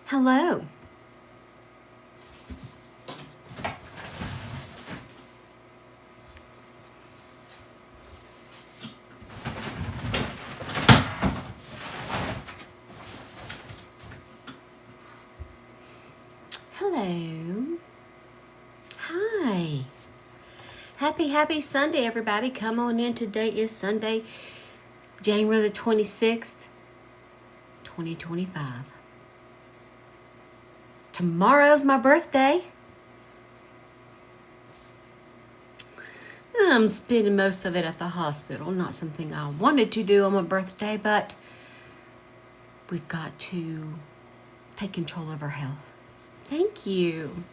Hello. Hello. Hi. Happy Sunday, everybody. Come on in. Today is Sunday, January the 26th, 2025. Tomorrow's my birthday. I'm spending most of it at the hospital. Not something I wanted to do on my birthday, but we've got to take control of our health. Thank you.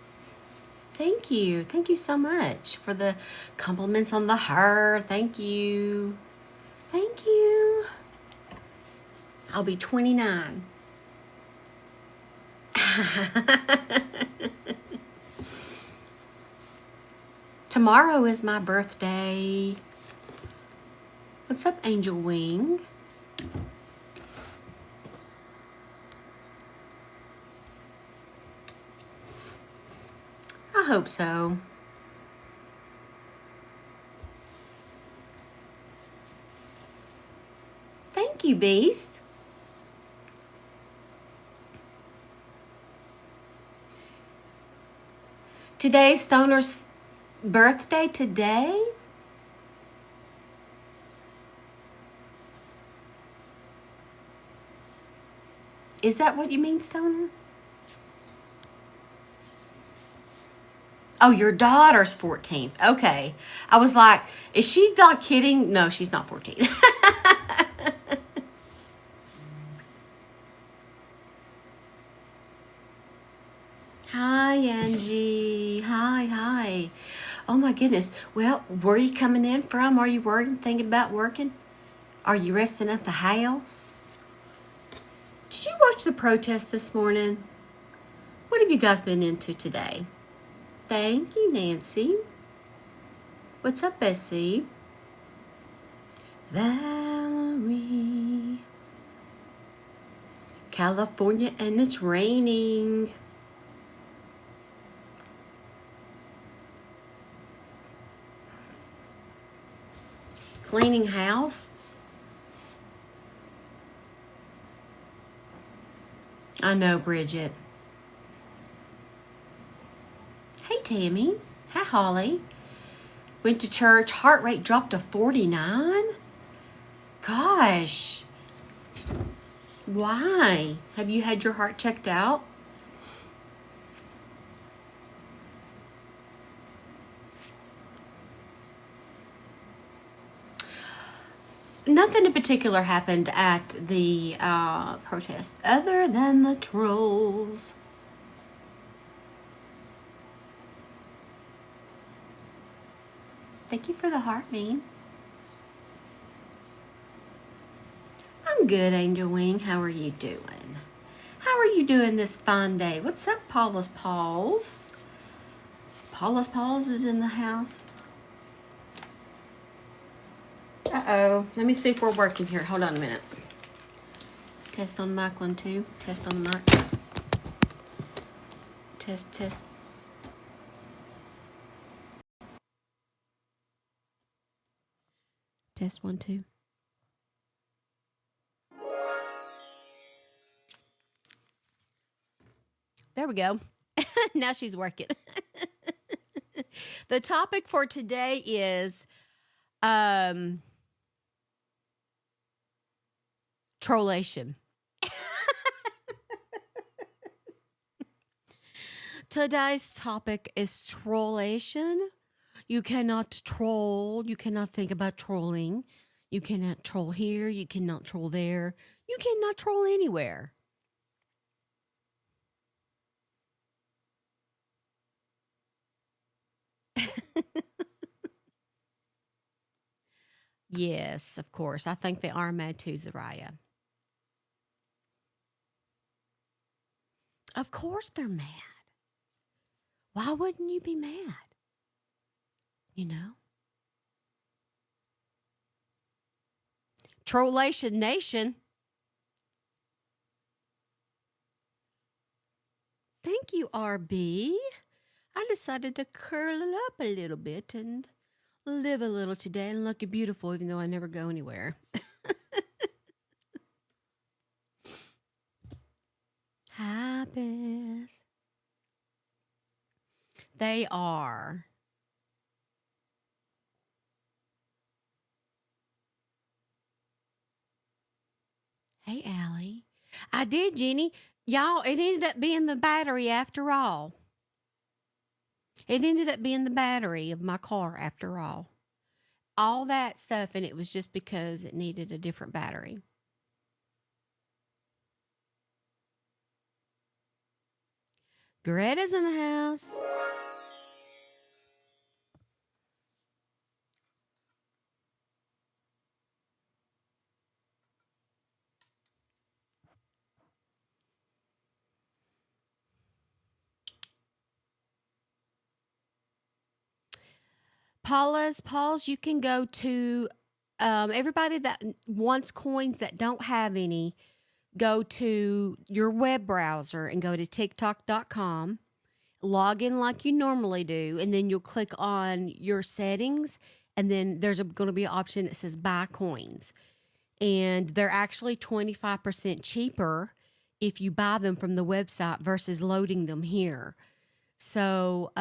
Thank you. Thank you so much for the compliments on the hair. Thank you. Thank you. I'll be 29. Tomorrow is my birthday. What's up, Angel Wing? I hope so. Thank you, Beast. Today's Stoner's birthday today? Is that what you mean, Stoner? Oh, your daughter's 14th. Okay. I was like, is she not kidding? No, she's not 14. Hi, Angie. Hi. Oh, my goodness. Well, where are you coming in from? Are you working, thinking about working? Are you resting at the house? Did you watch the protest this morning? What have you guys been into today? Thank you, Nancy. What's up, Bessie? Valerie. California, and it's raining. Cleaning house. I know, Bridget. Hey, Tammy. Hi, Holly. Went to church. Heart rate dropped to 49. Gosh. Why? Have you had your heart checked out? Nothing in particular happened at the protest other than the trolls. Thank you for the heart, beam. I'm good, Angel Wing. How are you doing? How are you doing this fine day? What's up, Paula's Paws? Paula's Paws is in the house. Uh-oh. Let me see if we're working here. Hold on a minute. Test on the mic, 1, 2. Test on the mic. Test. Test 1, 2. There we go. Now she's working. The topic for today is trollation. Today's topic is trollation. You cannot troll. You cannot think about trolling. You cannot troll here. You cannot troll there. You cannot troll anywhere. Yes, of course. I think they are mad too, Zariah. Of course they're mad. Why wouldn't you be mad? You know? Trollation Nation. Thank you, RB. I decided to curl it up a little bit and live a little today and look beautiful, even though I never go anywhere. Hi, Beth. They are. Hey, Allie. I did, Jenny. Y'all, it ended up being the battery after all. It ended up being the battery of my car after all. All that stuff, and it was just because it needed a different battery. Greta's in the house. Paul's, you can go to everybody that wants coins that don't have any, go to your web browser and go to tiktok.com, log in like you normally do, and then you'll click on your settings, and then there's going to be an option that says buy coins. And they're actually 25% cheaper if you buy them from the website versus loading them here. So,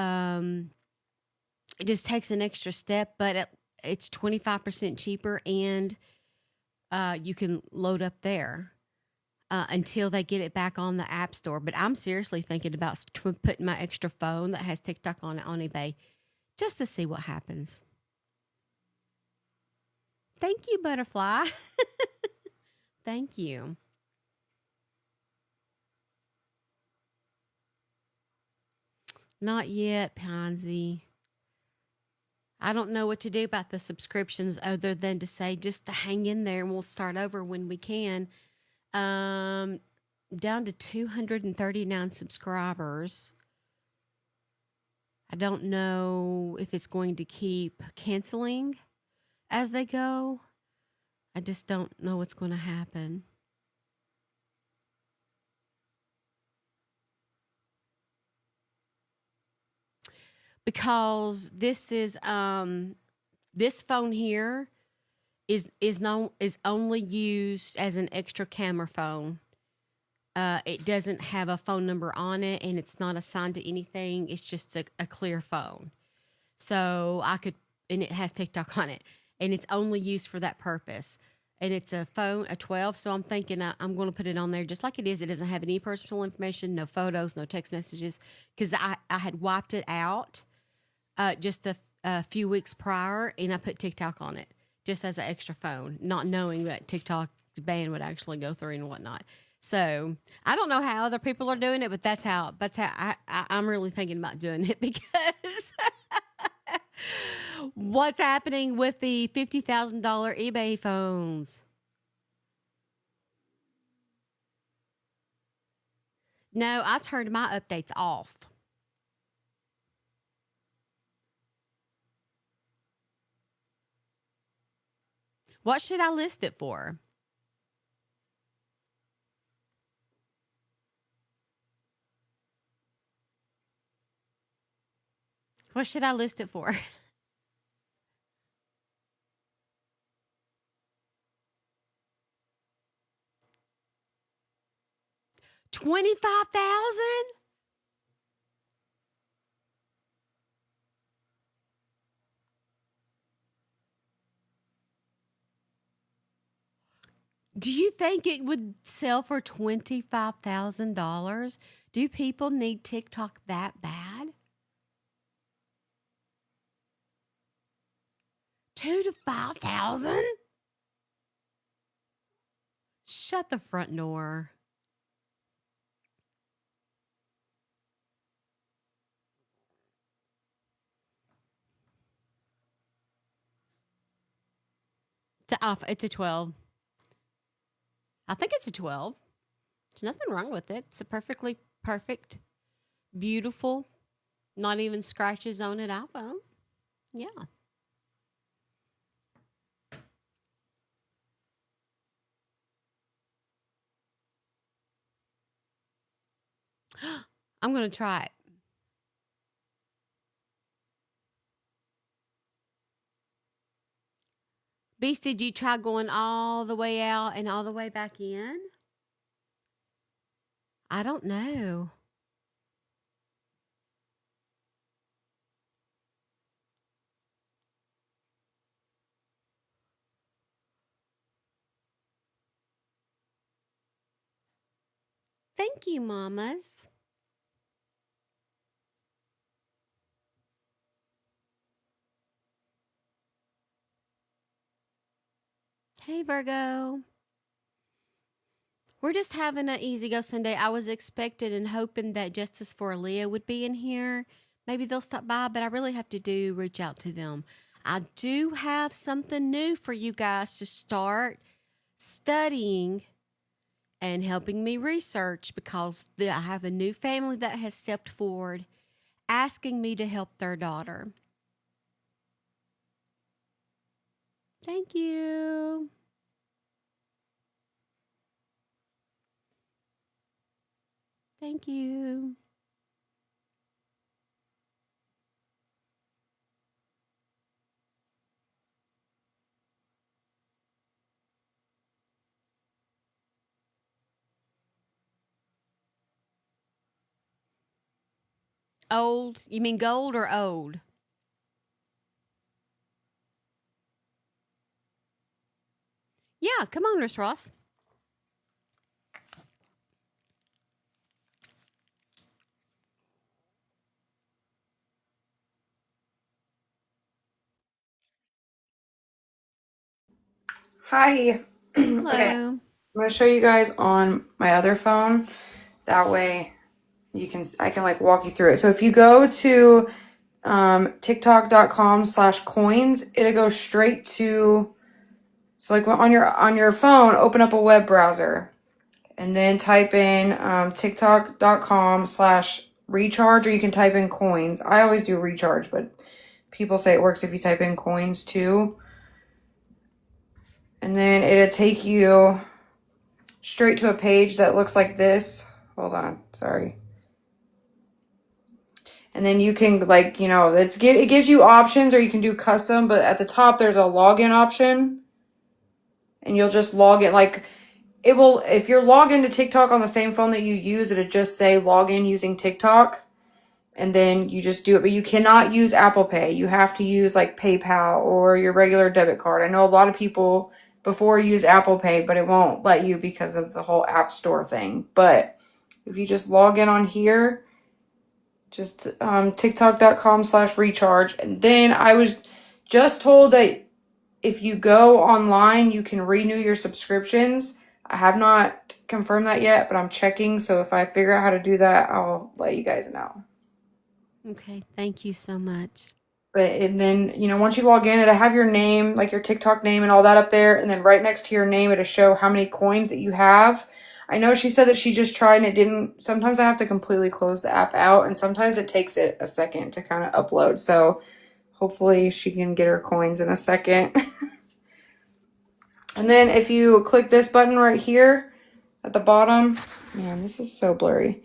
it just takes an extra step, but it's 25% cheaper, and you can load up there until they get it back on the App Store. But I'm seriously thinking about putting my extra phone that has TikTok on it on eBay just to see what happens. Thank you, Butterfly. Thank you. Not yet, Pansy. I don't know what to do about the subscriptions other than to say just to hang in there and we'll start over when we can. Down to 239 subscribers. I don't know if it's going to keep canceling as they go. I just don't know what's going to happen. Because this is this phone here is only used as an extra camera phone. It doesn't have a phone number on it, and it's not assigned to anything. It's just a clear phone. So and it has TikTok on it, and it's only used for that purpose. And it's a phone, a 12. So I'm thinking I'm going to put it on there just like it is. It doesn't have any personal information, no photos, no text messages, because I had wiped it out just a few weeks prior, and I put TikTok on it just as an extra phone, not knowing that TikTok's ban would actually go through and whatnot. So I don't know how other people are doing it, but that's how I'm really thinking about doing it, because what's happening with the $50,000 eBay phones? No, I turned my updates off. What should I list it for? What should I list it for? 25,000? Do you think it would sell for $25,000? Do people need TikTok that bad? 2 to 5,000? Shut the front door. It's a 12. I think it's a 12. There's nothing wrong with it. It's a perfectly perfect, beautiful, not even scratches on it iPhone. Yeah. I'm going to try it. Beast, did you try going all the way out and all the way back in? I don't know. Thank you, mamas. Hey, Virgo. We're just having an easy go Sunday. I was expecting and hoping that Justice for Leah would be in here. Maybe they'll stop by, but I really have to reach out to them. I do have something new for you guys to start studying and helping me research because I have a new family that has stepped forward asking me to help their daughter. Thank you. Thank you. Old? You mean gold or old? Yeah, come on, Miss Ross. Hi. Okay, Hello. I'm gonna show you guys on my other phone. That way I can like walk you through it. So if you go to tiktok.com/coins, it'll go straight to, so like on your phone, open up a web browser and then type in tiktok.com/recharge, or you can type in coins. I always do recharge, but people say it works if you type in coins too. And then it'll take you straight to a page that looks like this. Hold on, sorry. And then you can it gives you options, or you can do custom, but at the top there's a login option. And you'll just log in, like it will, if you're logged into TikTok on the same phone that you use, it'll just say log in using TikTok. And then you just do it, but you cannot use Apple Pay. You have to use like PayPal or your regular debit card. I know a lot of people before use Apple Pay, but it won't let you because of the whole App Store thing. But if you just log in on here, just tiktok.com/recharge. And then I was just told that if you go online, you can renew your subscriptions. I have not confirmed that yet, but I'm checking. So if I figure out how to do that, I'll let you guys know. Okay, thank you so much. But and then, once you log in, it'll have your name, like your TikTok name and all that up there. And then right next to your name, it'll show how many coins that you have. I know she said that she just tried and it didn't. Sometimes I have to completely close the app out, and sometimes it takes it a second to kind of upload. So hopefully she can get her coins in a second. And then if you click this button right here at the bottom, man, this is so blurry.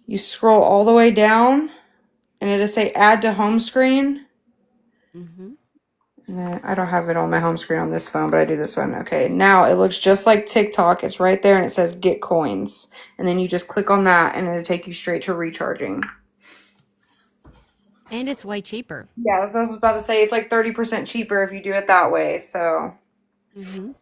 You scroll all the way down and it'll say add to home screen. Mm-hmm. I don't have it on my home screen on this phone, but I do this one. Okay, now it looks just like TikTok. It's right there and it says get coins. And then you just click on that and it'll take you straight to recharging. And it's way cheaper. Yeah, that's what I was about to say. It's like 30% cheaper if you do it that way. So Mm-hmm.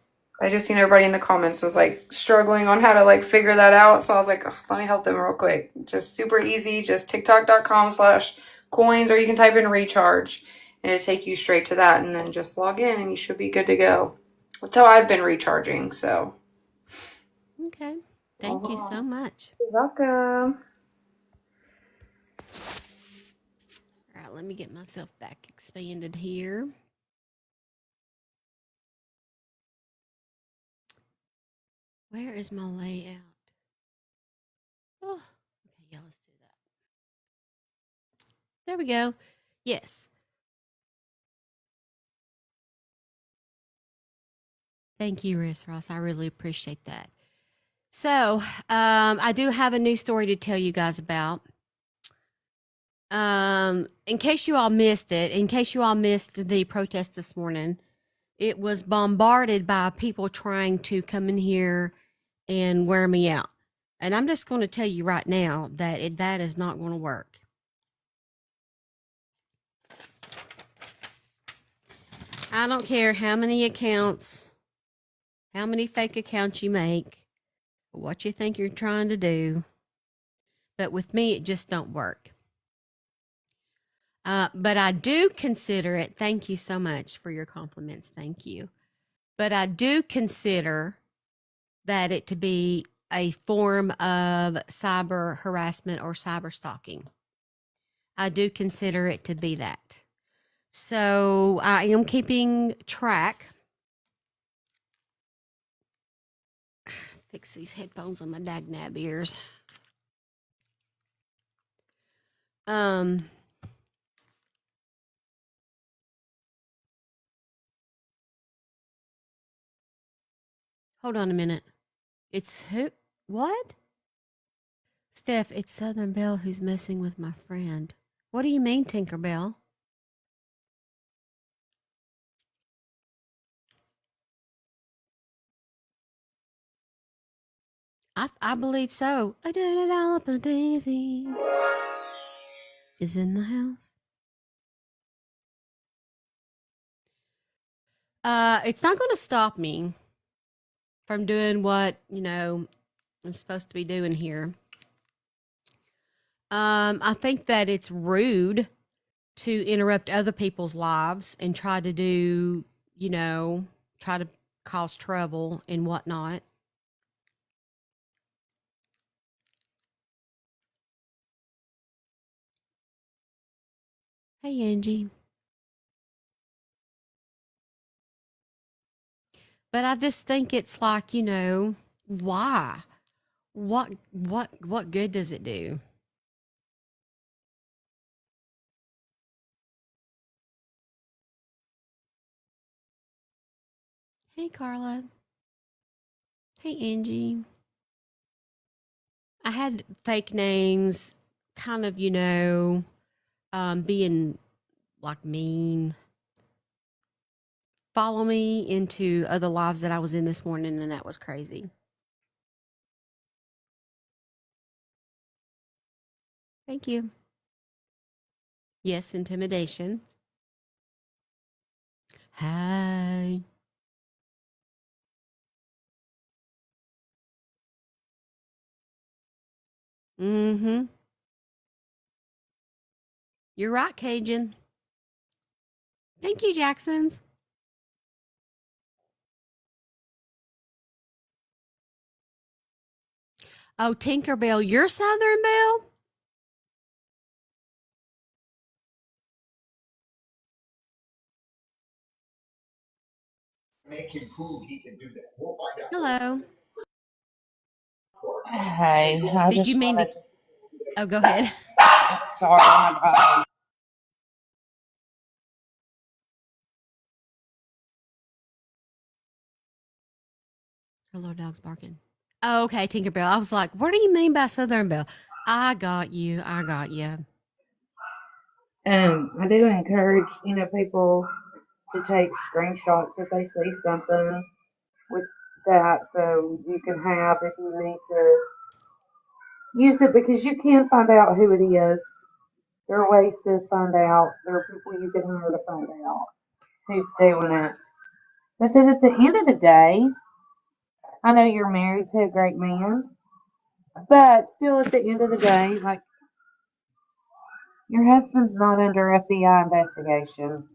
I just seen everybody in the comments was like struggling on how to like figure that out. So I was like, oh, let me help them real quick. Just super easy. Just tiktok.com/coins, or you can type in recharge and it'll take you straight to that, and then just log in and you should be good to go. That's how I've been recharging. So Okay. all Thank you so much. you're welcome. All right, let me get myself back expanded here. Where is my layout? Oh, okay, yeah, let's do that. There we go. Yes. Thank you, Miss Ross. I really appreciate that. So, I do have a new story to tell you guys about. In case you all missed the protest this morning, it was bombarded by people trying to come in here and wear me out. And I'm just going to tell you right now that that is not going to work. I don't care how many accounts, how many fake accounts you make, what you think you're trying to do. But with me, it just don't work. But I do consider it, thank you so much for your compliments, thank you. But I do consider that it to be a form of cyber harassment or cyber stalking. I do consider it to be that. So I am keeping track. Fix these headphones on my dagnab ears. Hold on a minute. It's who? What? Steph, it's Southern Belle who's messing with my friend. What do you mean, Tinkerbell? I believe so. I did it all up a daisy. Is in the house. It's not going to stop me from doing what, I'm supposed to be doing here. I think that it's rude to interrupt other people's lives and try to do, try to cause trouble and whatnot. Hey, Angie. But I just think it's like, why? What good does it do? Hey, Carla. Hey, Angie. I had fake names, kind of, being like mean. Follow me into other lives that I was in this morning, and that was crazy. Thank you. Yes, intimidation. Hi. Mm-hmm. You're right, Cajun. Thank you, Jacksons. Oh, Tinkerbell, you're Southern Belle? Make him prove he can do that. We'll find out. Hello. Hey, I Did you just mean to? wanted Oh, go ahead. sorry, my bad. Hello, dog's barking. Oh, okay, Tinkerbell. I was like, what do you mean by Southern Belle? I got you. I got you. I do encourage, people to take screenshots if they see something with that, so you can have if you need to use it, because you can find out who it is. There are ways to find out. There are people you can hire to find out who's doing it. But then at the end of the day, I know you're married to a great man, but still at the end of the day, like, your husband's not under FBI investigation.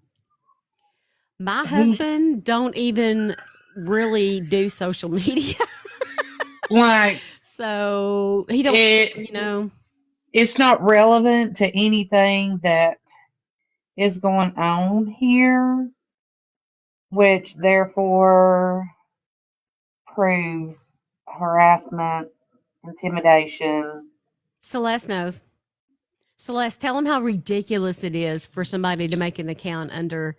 My He husband don't even really do social media. like So he don't, it. It's not relevant to anything that is going on here, which therefore proves harassment, intimidation. Celeste knows. Celeste, tell him how ridiculous it is for somebody to make an account under,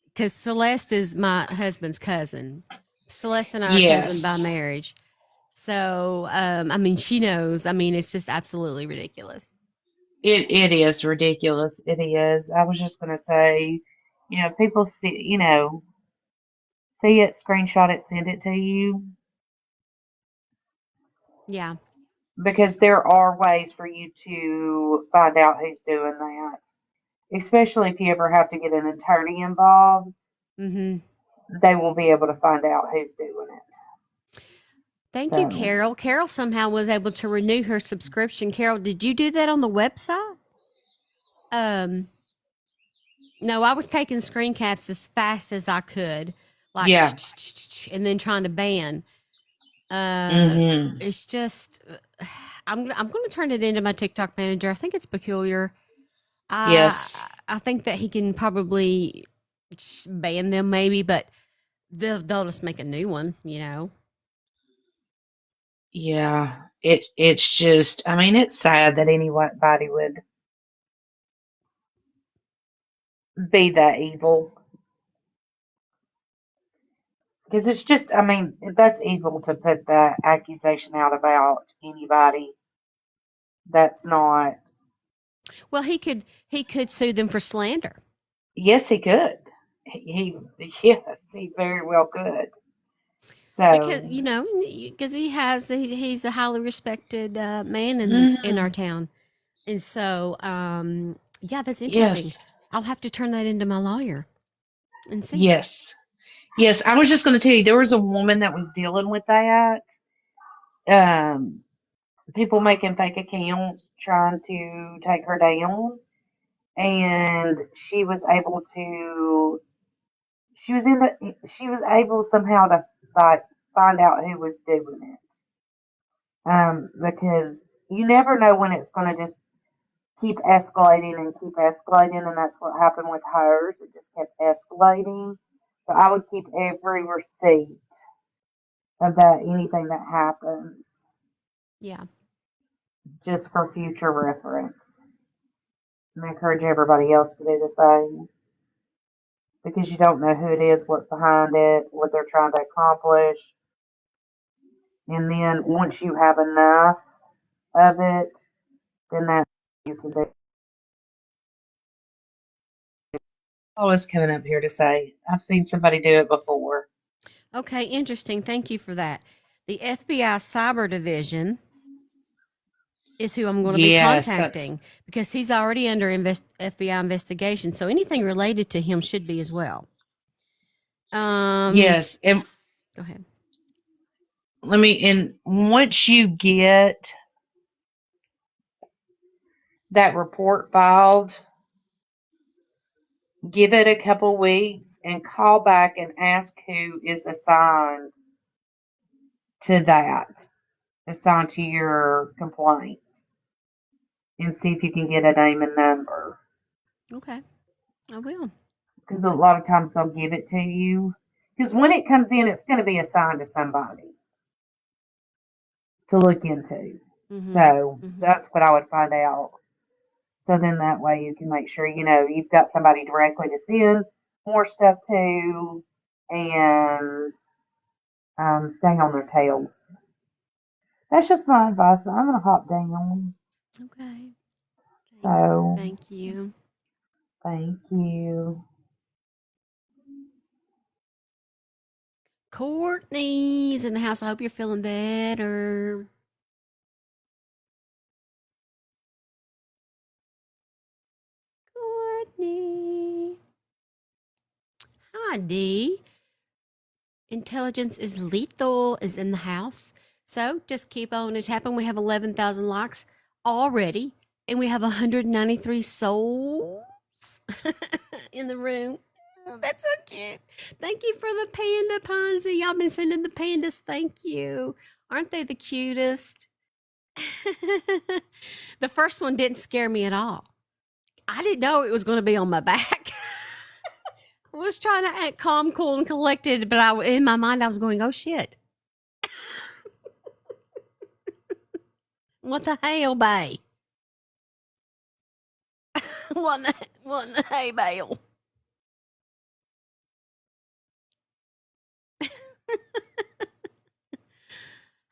because Celeste is my husband's cousin. Celeste and I are cousins by Yes. marriage. So, she knows. It's just absolutely ridiculous. It is ridiculous. It is. I was just gonna say, people see it, screenshot it, send it to you, Yeah. because there are ways for you to find out who's doing that. Especially if you ever have to get an attorney involved, Mm-hmm. they will be able to find out who's doing it. Thank you, So, Carol. Carol somehow was able to renew her subscription. Carol, did you do that on the website? No, I was taking screen caps as fast as I could, like, yeah. and then trying to ban. Mm-hmm. It's just, I'm going to turn it into my TikTok manager. I think it's peculiar. Yes. I think that he can probably ban them, maybe, but they'll just make a new one. Yeah. It's just, I mean, it's sad that anybody would be that evil. Because it's just, I mean, that's evil to put that accusation out about anybody. That's not. Well, he could sue them for slander. Yes, he could. Yes, he very well could. Because So, because he's a highly respected man in our mhm, town, and so yeah, that's interesting. yes, I'll have to turn that into my lawyer and see. yes, yes. I was just going to tell you, there was a woman that was dealing with that. Um, People making fake accounts trying to take her down, and she was able somehow to find out who was doing it. Because you never know when it's going to just keep escalating and keep escalating, and that's what happened with hers. It just kept escalating. So I would keep every receipt about anything that happens, Yeah, just for future reference. And I encourage everybody else to do the same, because you don't know who it is, what's behind it, what they're trying to accomplish. And then once you have enough of it, then that's what you can do. I was coming up here to say I've seen somebody do it before. okay, interesting. Thank you for that. The FBI Cyber Division is who I'm going to be Yes, that's contacting because he's already under FBI investigation. So anything related to him should be as well. yes. And Go ahead. and once you get that report filed, give it a couple weeks and call back and ask who is assigned to that, assigned to your complaint, and see if you can get a name and number. Okay, I will. Because a lot of times they'll give it to you. Because when it comes in, it's going to be assigned to somebody to look into. Mm-hmm. So Mm-hmm. that's what I would find out. So then that way you can make sure, you've got somebody directly to send more stuff to, and stay on their tails. That's just my advice. I'm going to hop down. Okay. So Thank you. thank you. Courtney's in the house. I hope you're feeling better. Courtney. Hi, Dee. Intelligence is lethal is in the house. So just keep on it tapping. We have 11,000 likes already, and we have 193 souls in the room. Oh, that's so cute. Thank you for the panda, Ponzi. Y'all been sending the pandas. Thank you. Aren't they the cutest? The first one didn't scare me at all. I didn't know it was going to be on my back. I was trying to act calm, cool, and collected, but in my mind I was going, "Oh shit! What the hell, bay? What the hey, Bale?"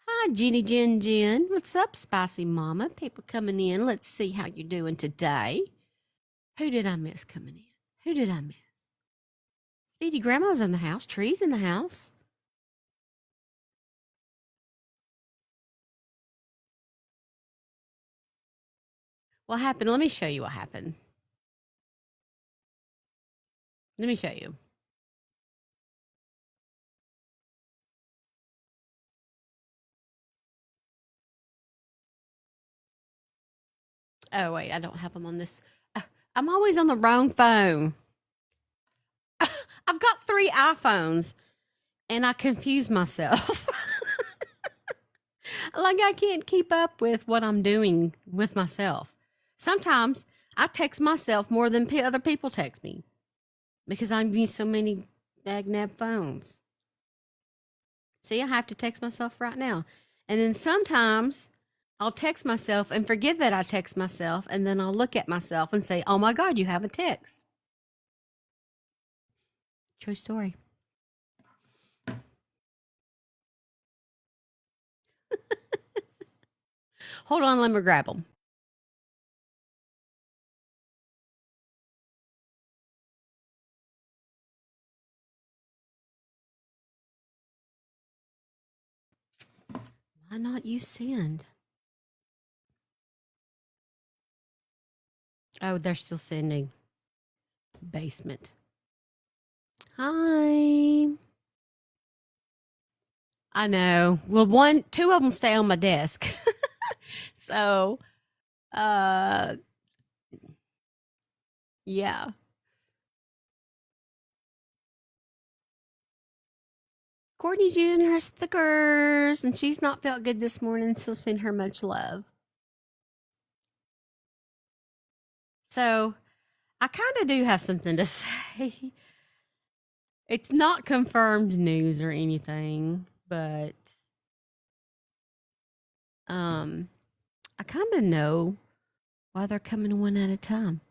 Hi, Hi, Jenny Jen Jen. What's up, Spicy Mama? People coming in. Let's see how you're doing today. Who did I miss coming in? Who did I miss? Speedy Grandma's in the house. Tree's in the house. What happened? Let me show you what happened. Let me show you. Oh, wait, I don't have them on this. I'm always on the wrong phone. I've got 3 iPhones, and I confuse myself. Like I can't keep up with what I'm doing with myself. Sometimes I text myself more than other people text me because I'm using so many dagnab phones. See, I have to text myself right now. And then sometimes I'll text myself and forget that I text myself, and then I'll look at myself and say, oh my God, you have a text. True story. Hold on, let me grab them. Why not use send? Oh, they're still sending. Basement. Hi. I know. Well, 2 of them stay on my desk. So, yeah. Courtney's using her stickers, and she's not felt good this morning, so send her much love. So, I kind of do have something to say. It's not confirmed news or anything, but I kind of know why they're coming one at a time.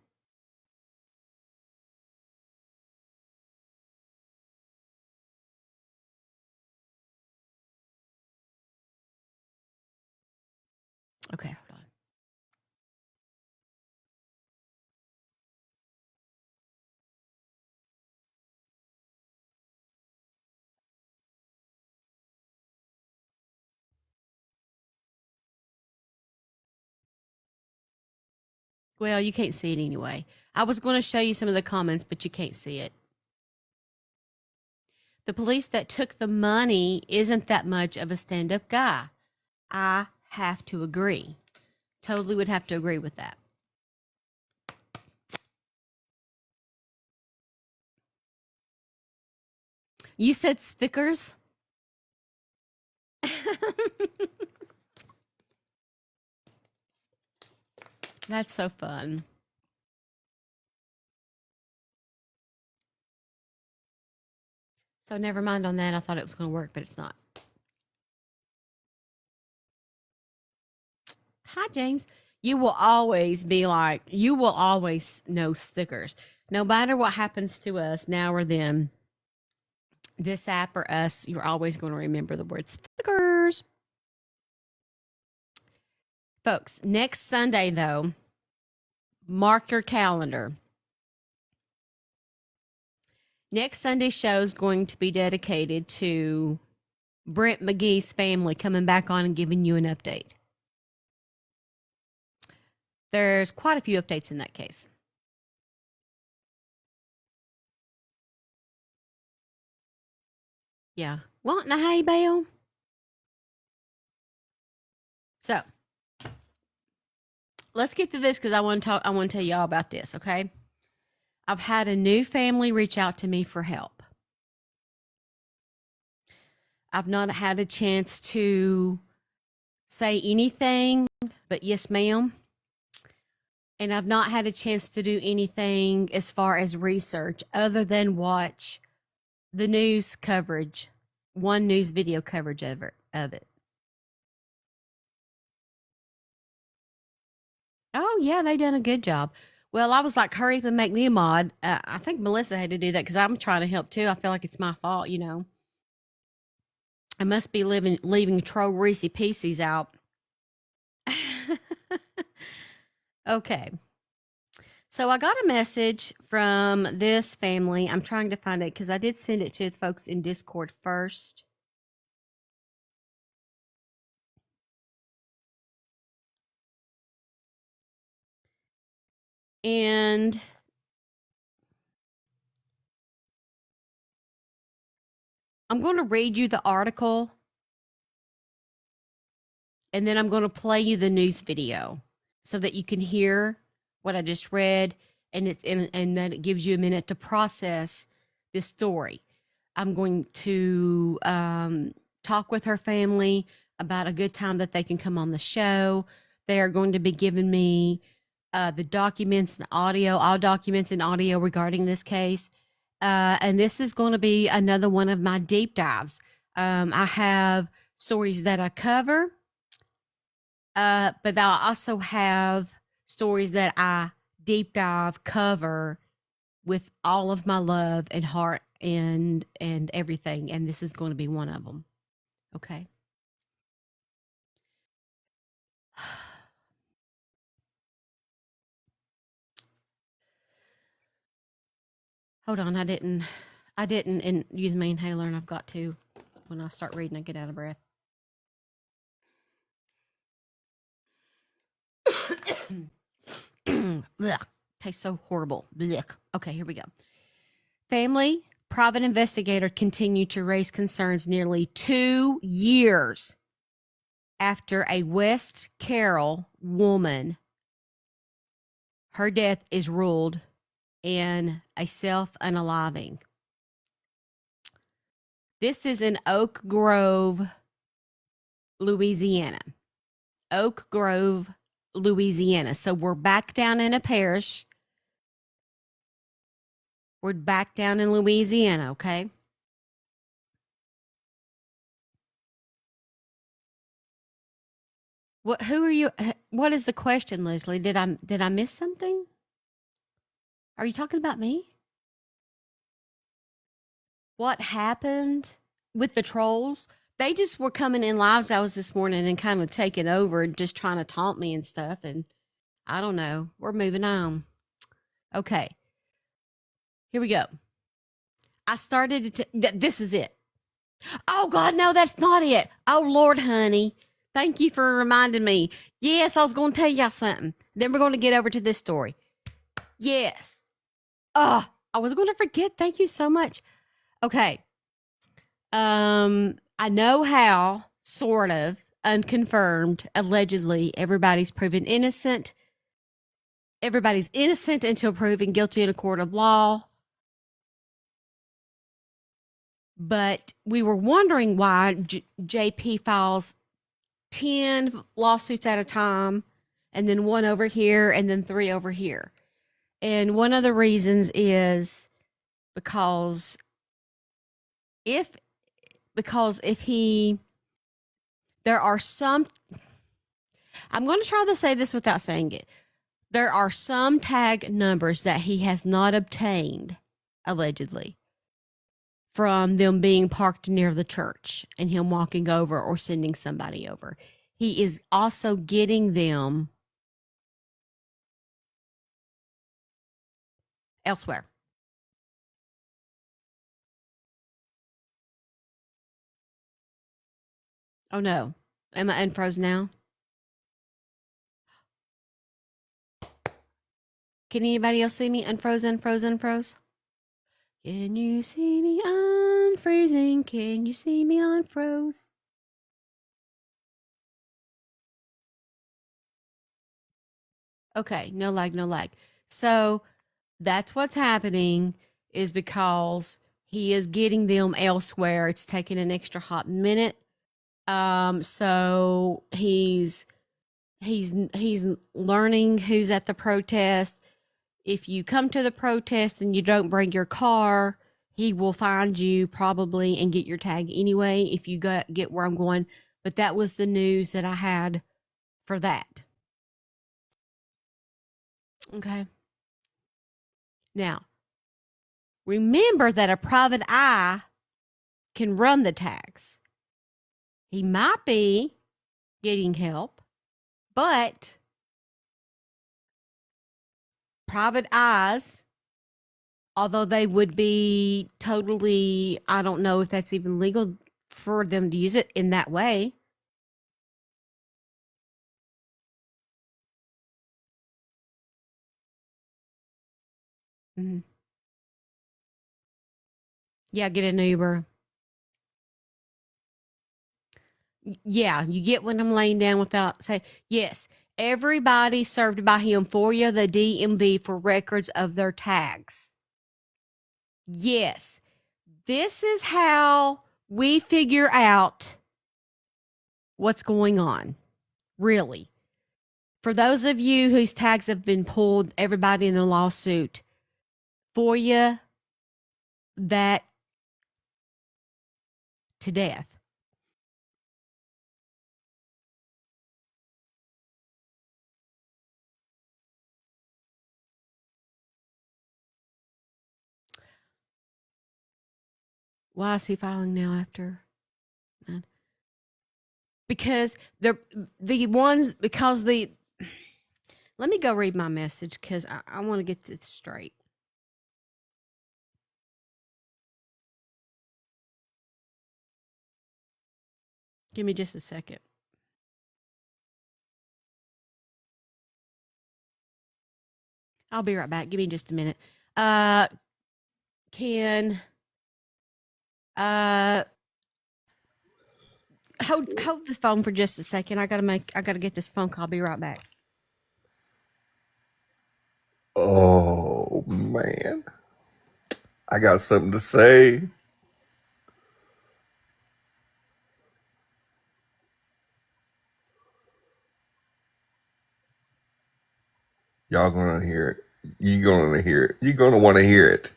Okay, hold on. Well, you can't see it anyway. I was going to show you some of the comments, but you can't see it. The police that took the money isn't that much of a stand-up guy. I have to agree. Totally would have to agree with that. You said stickers? That's so fun. So never mind on that. I thought it was going to work, but it's not. Hi, James. You will always know stickers. No matter what happens to us now or then, this app or us, you're always going to remember the word stickers. Folks, next Sunday, though, mark your calendar. Next Sunday's show is going to be dedicated to Brent McGee's family coming back on and giving you an update. There's quite a few updates in that case. Yeah. Wanting a hay bale? So, let's get to this because I want to tell you all about this, okay? I've had a new family reach out to me for help. I've not had a chance to say anything but yes, ma'am. And I've not had a chance to do anything as far as research other than watch the news coverage, one news video coverage of it. Oh, yeah, they done a good job. Well, I was like, hurry up and make me a mod. I think Melissa had to do that because I'm trying to help too. I feel like it's my fault, I must be leaving Tro Reese Pieces out. Okay. So I got a message from this family. I'm trying to find it because I did send it to the folks in Discord first. And I'm going to read you the article, and then I'm going to play you the news video so that you can hear what I just read, and then it gives you a minute to process this story. I'm going to talk with her family about a good time that they can come on the show. They are going to be giving me the documents and audio, all documents and audio regarding this case. And this is going to be another one of my deep dives. I have stories that I cover, but I also have stories that I deep dive cover with all of my love and heart and everything. And this is going to be one of them. Okay. Hold on, I didn't use my inhaler, and I've got to. When I start reading, I get out of breath. Blech, tastes so horrible. Blech. Okay, here we go. Family, private investigator continued to raise concerns nearly 2 years after a West Carroll woman, her death is ruled in a self-unaliving. This is in Oak Grove, Louisiana. Oak Grove, Louisiana. So we're back down in a parish. We're back down in Louisiana, okay? Who are you? What is the question, Leslie? Did I miss something? Are you talking about me? What happened with the trolls? They just were coming in lives hours this morning and kind of taking over and just trying to taunt me and stuff. And I don't know. We're moving on. Okay. Here we go. I started to, this is it. Oh, God, no, that's not it. Oh, Lord, honey. Thank you for reminding me. Yes, I was going to tell y'all something. Then we're going to get over to this story. Yes. I was going to forget. Thank you so much. Okay. I know how, sort of, unconfirmed, allegedly, everybody's proven innocent. Everybody's innocent until proven guilty in a court of law. But we were wondering why JP files 10 lawsuits at a time, and then 1 over here, and then 3 over here. And one of the reasons is because if he, there are some, I'm going to try to say this without saying it. There are some tag numbers that he has not obtained, allegedly, from them being parked near the church and him walking over or sending somebody over. He is also getting them elsewhere. Oh no. Am I unfroze now? Can anybody else see me? Unfroze, unfroze, unfroze? Can you see me unfreezing? Can you see me unfroze? Okay, no lag, no lag. So that's what's happening, is because he is getting them elsewhere. It's taking an extra hot minute. So he's learning who's at the protest. If you come to the protest and you don't bring your car, he will find you probably and get your tag anyway if you get where I'm going. But that was the news that I had for that. Okay. Now, remember that a private eye can run the tags. He might be getting help, but private eyes, although they would be totally, I don't know if that's even legal for them to use it in that way. Mhm. Yeah, get an Uber. Yeah, you get when I'm laying down without say yes. Everybody served by him for you the DMV for records of their tags. Yes, this is how we figure out what's going on. Really, for those of you whose tags have been pulled, everybody in the lawsuit for you that to death. Why is he filing now after? Because they're the ones because the let me go read my message because I want to get this straight. Give me just a second. I'll be right back. Give me just a minute. Can uh hold the phone for just a second. I gotta get this phone call. I'll be right back. Oh, man. I got something to say. Y'all gonna hear it. You gonna hear it. You gonna want to hear it.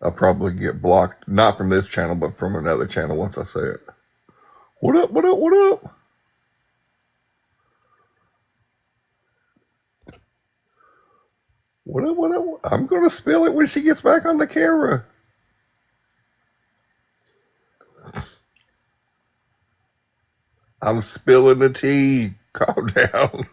I'll probably get blocked, not from this channel, but from another channel once I say it. What up, what up, what up? What up, what up? I'm gonna spill it when she gets back on the camera. I'm spilling the tea. Calm down.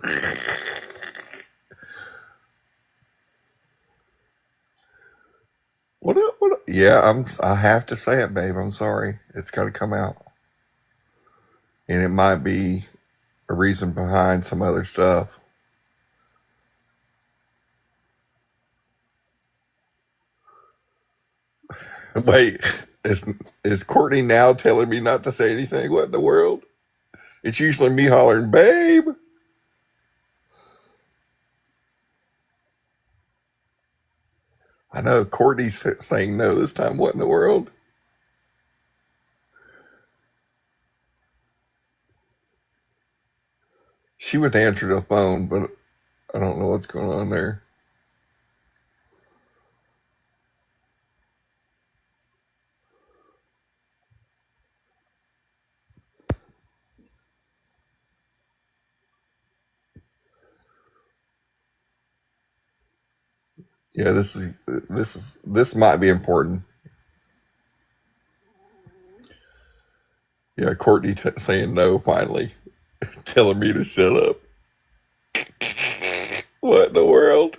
What up, what up? Yeah, I have to say it, babe. I'm sorry. It's gotta come out. And it might be a reason behind some other stuff. Wait, is Courtney now telling me not to say anything? What in the world? It's usually me hollering, babe. I know Courtney's saying no this time. What in the world? She would answer the phone, but I don't know what's going on there. Yeah, this might be important. Yeah, Courtney saying no finally, telling me to shut up. What in the world?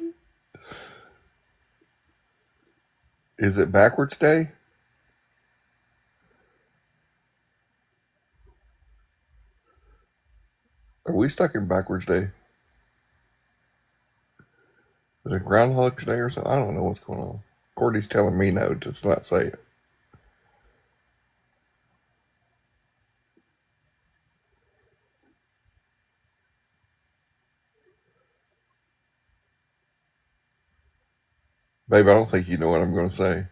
Is it backwards day? Are we stuck in backwards day? Is it Groundhog's Day or something? I don't know what's going on. Courtney's telling me no to not say it. Babe, I don't think you know what I'm going to say.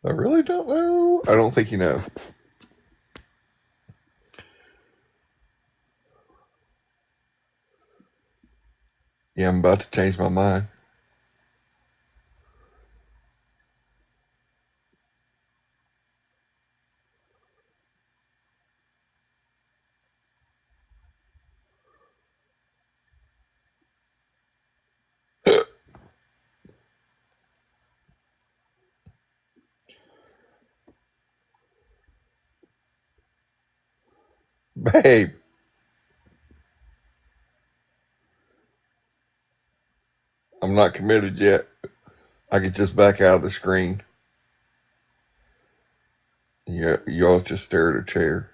I really don't know. I don't think you know. Yeah, I'm about to change my mind. Babe, I'm not committed yet. I could just back out of the screen. Yeah, y'all just stare at a chair.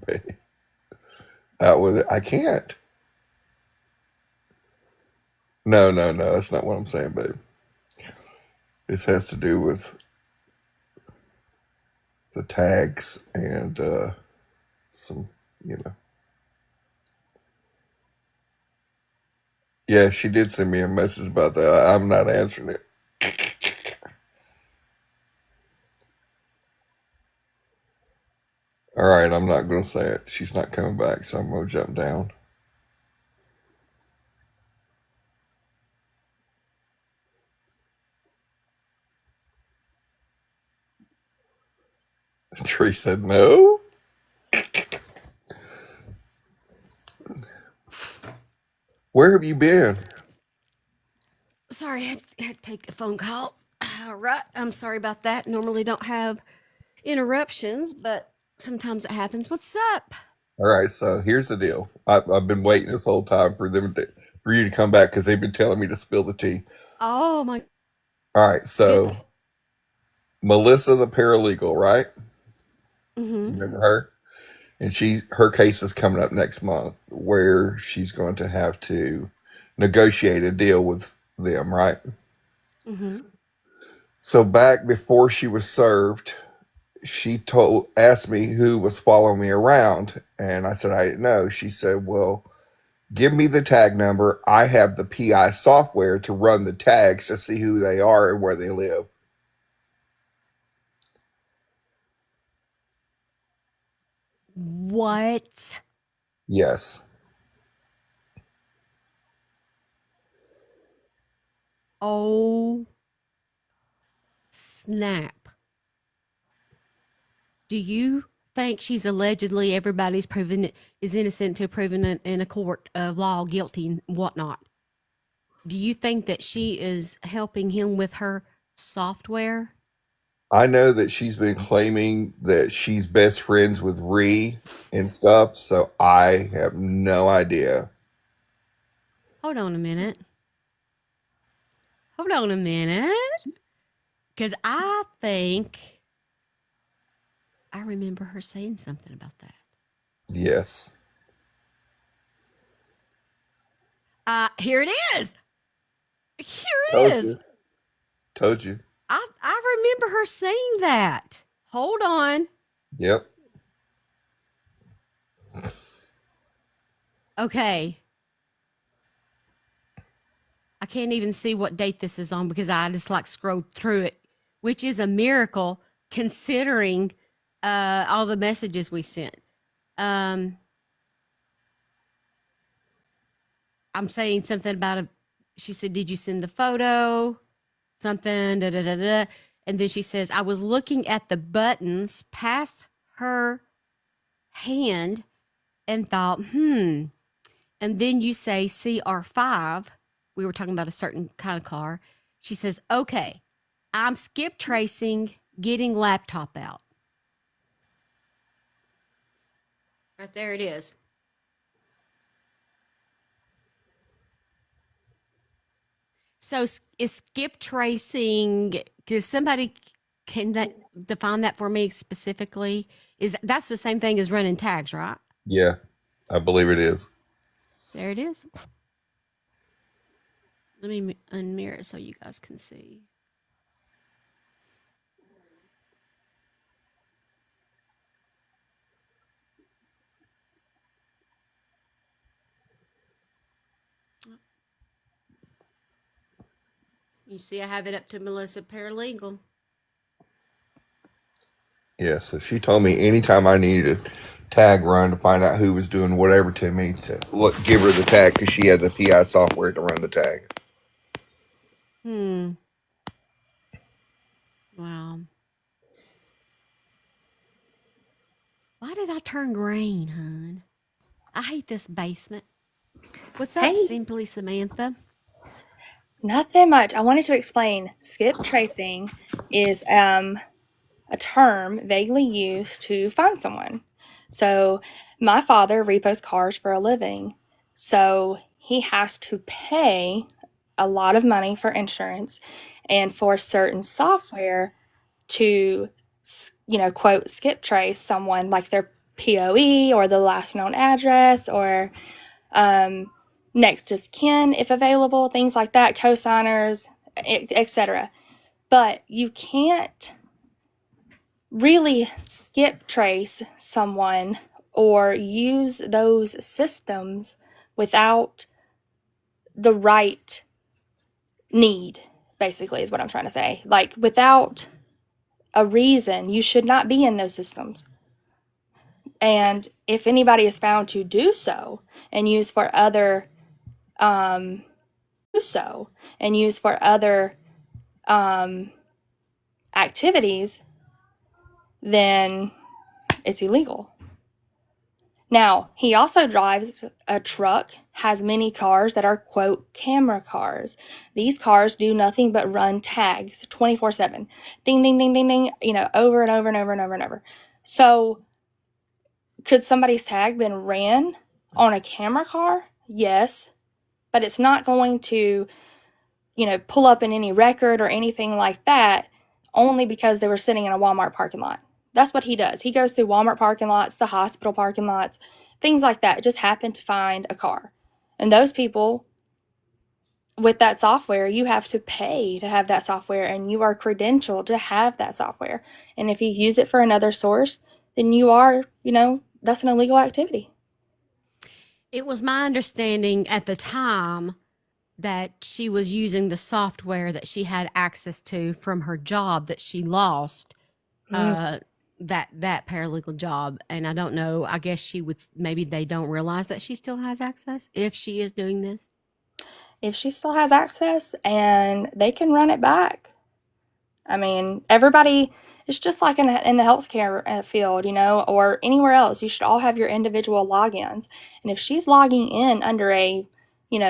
Babe, out with it. I can't. No, that's not what I'm saying, babe. This has to do with the tags and some, you know. Yeah, she did send me a message about that. I'm not answering it. All right, I'm not going to say it. She's not coming back, so I'm going to jump down. Tree said no. Where have you been? Sorry, I had to take a phone call. All right, I'm sorry about that. Normally don't have interruptions, but sometimes it happens. What's up? All right, so here's the deal. I've been waiting this whole time for for you to come back because they've been telling me to spill the tea. Oh my All right, so goodness. Melissa, the paralegal, right? Mm-hmm. You remember her? And her case is coming up next month where she's going to have to negotiate a deal with them, right? Mm-hmm. So back before she was served, she asked me who was following me around, and I said I didn't know. She said, "Well, give me the tag number. I have the PI software to run the tags to see who they are and where they live." What? Yes. Oh snap. Do you think she's allegedly everybody's proven it is innocent until proven in a court of law guilty and whatnot? Do you think that she is helping him with her software? I know that she's been claiming that she's best friends with Ree and stuff, so I have no idea. Hold on a minute. Hold on a minute. Because I think I remember her saying something about that. Yes. Here it is. Here it Told is. you. Told you. I remember her saying that. Hold on. Yep. Okay. I can't even see what date this is on because I just like scrolled through it, which is a miracle considering all the messages we sent. I'm saying something about she said, "Did you send the photo?" Something, da da da da. And then she says, "I was looking at the buttons past her hand and thought, And then you say CR5. We were talking about a certain kind of car. She says, "Okay, I'm skip tracing, getting laptop out." Right there it is. So is skip tracing, does somebody can that define that for me specifically? That's the same thing as running tags, right? Yeah. I believe it is. There it is. Let me unmirror it so you guys can see. You see, I have it up to Melissa Paralegal. Yeah, so she told me anytime I needed a tag run to find out who was doing whatever to me, to look, give her the tag because she had the PI software to run the tag. Wow. Why did I turn green, hon? I hate this basement. What's up, Hey, Simply Samantha? nothing much. I wanted to explain skip tracing is a term vaguely used to find someone. So my father repos cars for a living. So he has to pay a lot of money for insurance and for certain software to, quote, skip trace someone, like their POE or the last known address or next of kin if available, things like that, cosigners, etc. But you can't really skip trace someone or use those systems without the right need, basically, is what I'm trying to say. Like, without a reason, you should not be in those systems. And if anybody is found to do so and use for other activities, then it's illegal. Now, he also drives a truck, has many cars that are, quote, camera cars. These cars do nothing but run tags 24/7. Ding, ding, ding, ding, ding, over and over and over and over and over. So, could somebody's tag been ran on a camera car? Yes, but it's not going to, pull up in any record or anything like that only because they were sitting in a Walmart parking lot. That's what he does. He goes through Walmart parking lots, the hospital parking lots, things like that. Just happened to find a car. And those people, with that software, you have to pay to have that software, and you are credentialed to have that software. And if you use it for another source, then you are, that's an illegal activity. It was my understanding at the time that she was using the software that she had access to from her job that she lost, that paralegal job. And I don't know, I guess maybe they don't realize that she still has access if she is doing this. If she still has access, and they can run it back. I mean, everybody, it's just like in the healthcare field, or anywhere else. You should all have your individual logins. And if she's logging in under a,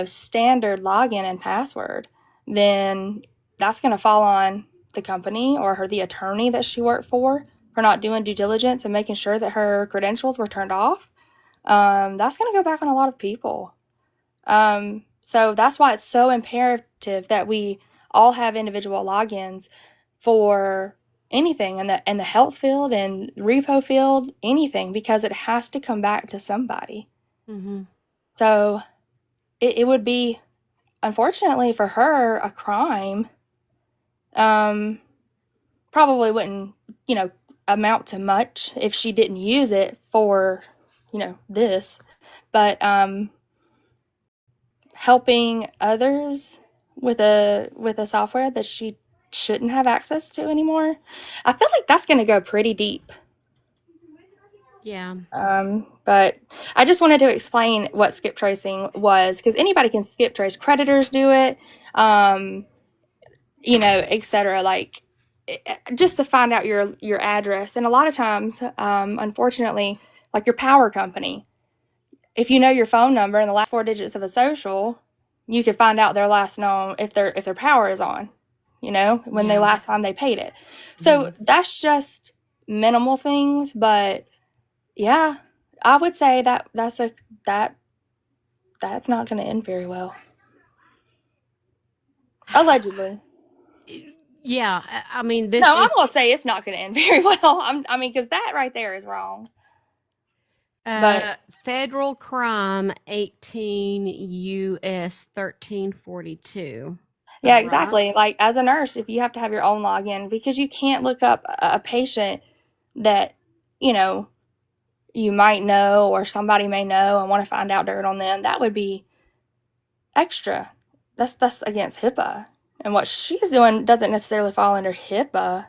standard login and password, then that's going to fall on the company or the attorney that she worked for not doing due diligence and making sure that her credentials were turned off. That's going to go back on a lot of people. So that's why it's so imperative that we all have individual logins for anything in the health field and repo field, anything, because it has to come back to somebody. Mm-hmm. So it would be, unfortunately for her, a crime. Probably wouldn't, amount to much if she didn't use it for, this. But helping others with a software that she shouldn't have access to anymore, I feel like that's going to go pretty deep. Yeah. But I just wanted to explain what skip tracing was, because anybody can skip trace. Creditors do it, etc. Like, just to find out your address. And a lot of times, unfortunately, like your power company, if you know your phone number and the last 4 digits of a social, you can find out their last known if their power is on, when the last time they paid it. So that's just minimal things, but yeah, I would say that's not going to end very well. Allegedly. Yeah, I mean, No, I'm going to say it's not going to end very well. Because that right there is wrong. But federal crime 18 U.S. 1342. yeah, exactly. Right? Like, as a nurse, if you have to have your own login, because you can't look up a patient that, you might know or somebody may know and want to find out dirt on them, that would be extra. That's against HIPAA. And what she's doing doesn't necessarily fall under HIPAA.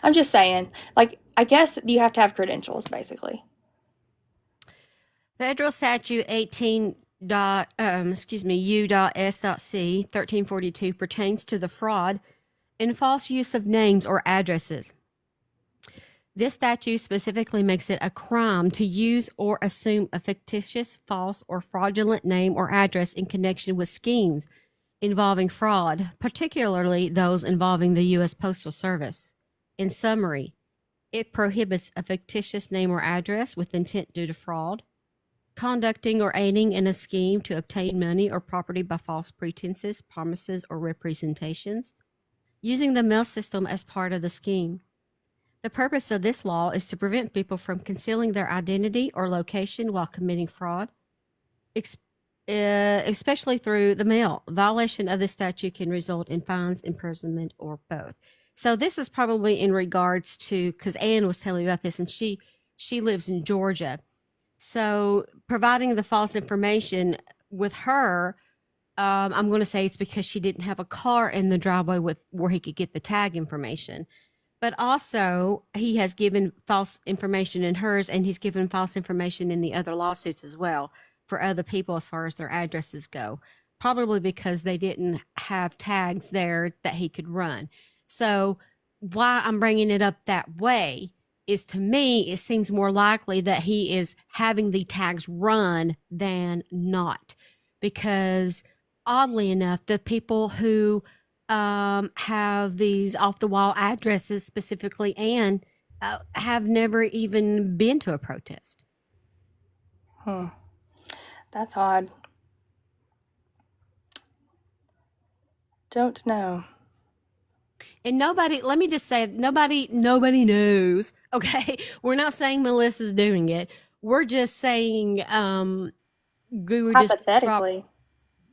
I'm just saying, like, I guess you have to have credentials, basically. Federal Statute 18 U.S.C. 1342 pertains to the fraud and false use of names or addresses. This statute specifically makes it a crime to use or assume a fictitious, false, or fraudulent name or address in connection with schemes involving fraud, particularly those involving the U.S. Postal Service. In summary, It prohibits a fictitious name or address with intent due to fraud, conducting or aiding in a scheme to obtain money or property by false pretenses, promises, or representations, using the mail system as part of the scheme. The purpose of this law is to prevent people from concealing their identity or location while committing fraud, especially through the mail. Violation of this statute can result in fines, imprisonment, or both. So this is probably in regards to, because Ann was telling me about this, and she lives in Georgia. So providing the false information with her, I'm going to say it's because she didn't have a car in the driveway where he could get the tag information. But also, he has given false information in hers, and he's given false information in the other lawsuits as well for other people as far as their addresses go, probably because they didn't have tags there that he could run. So why I'm bringing it up that way is, to me, it seems more likely that he is having the tags run than not, because oddly enough, the people who have these off the wall addresses specifically and have never even been to a protest. That's odd. Don't know. And nobody, let me just say, nobody knows. Okay. We're not saying Melissa's doing it. We're just saying, Guru just Hypothetically.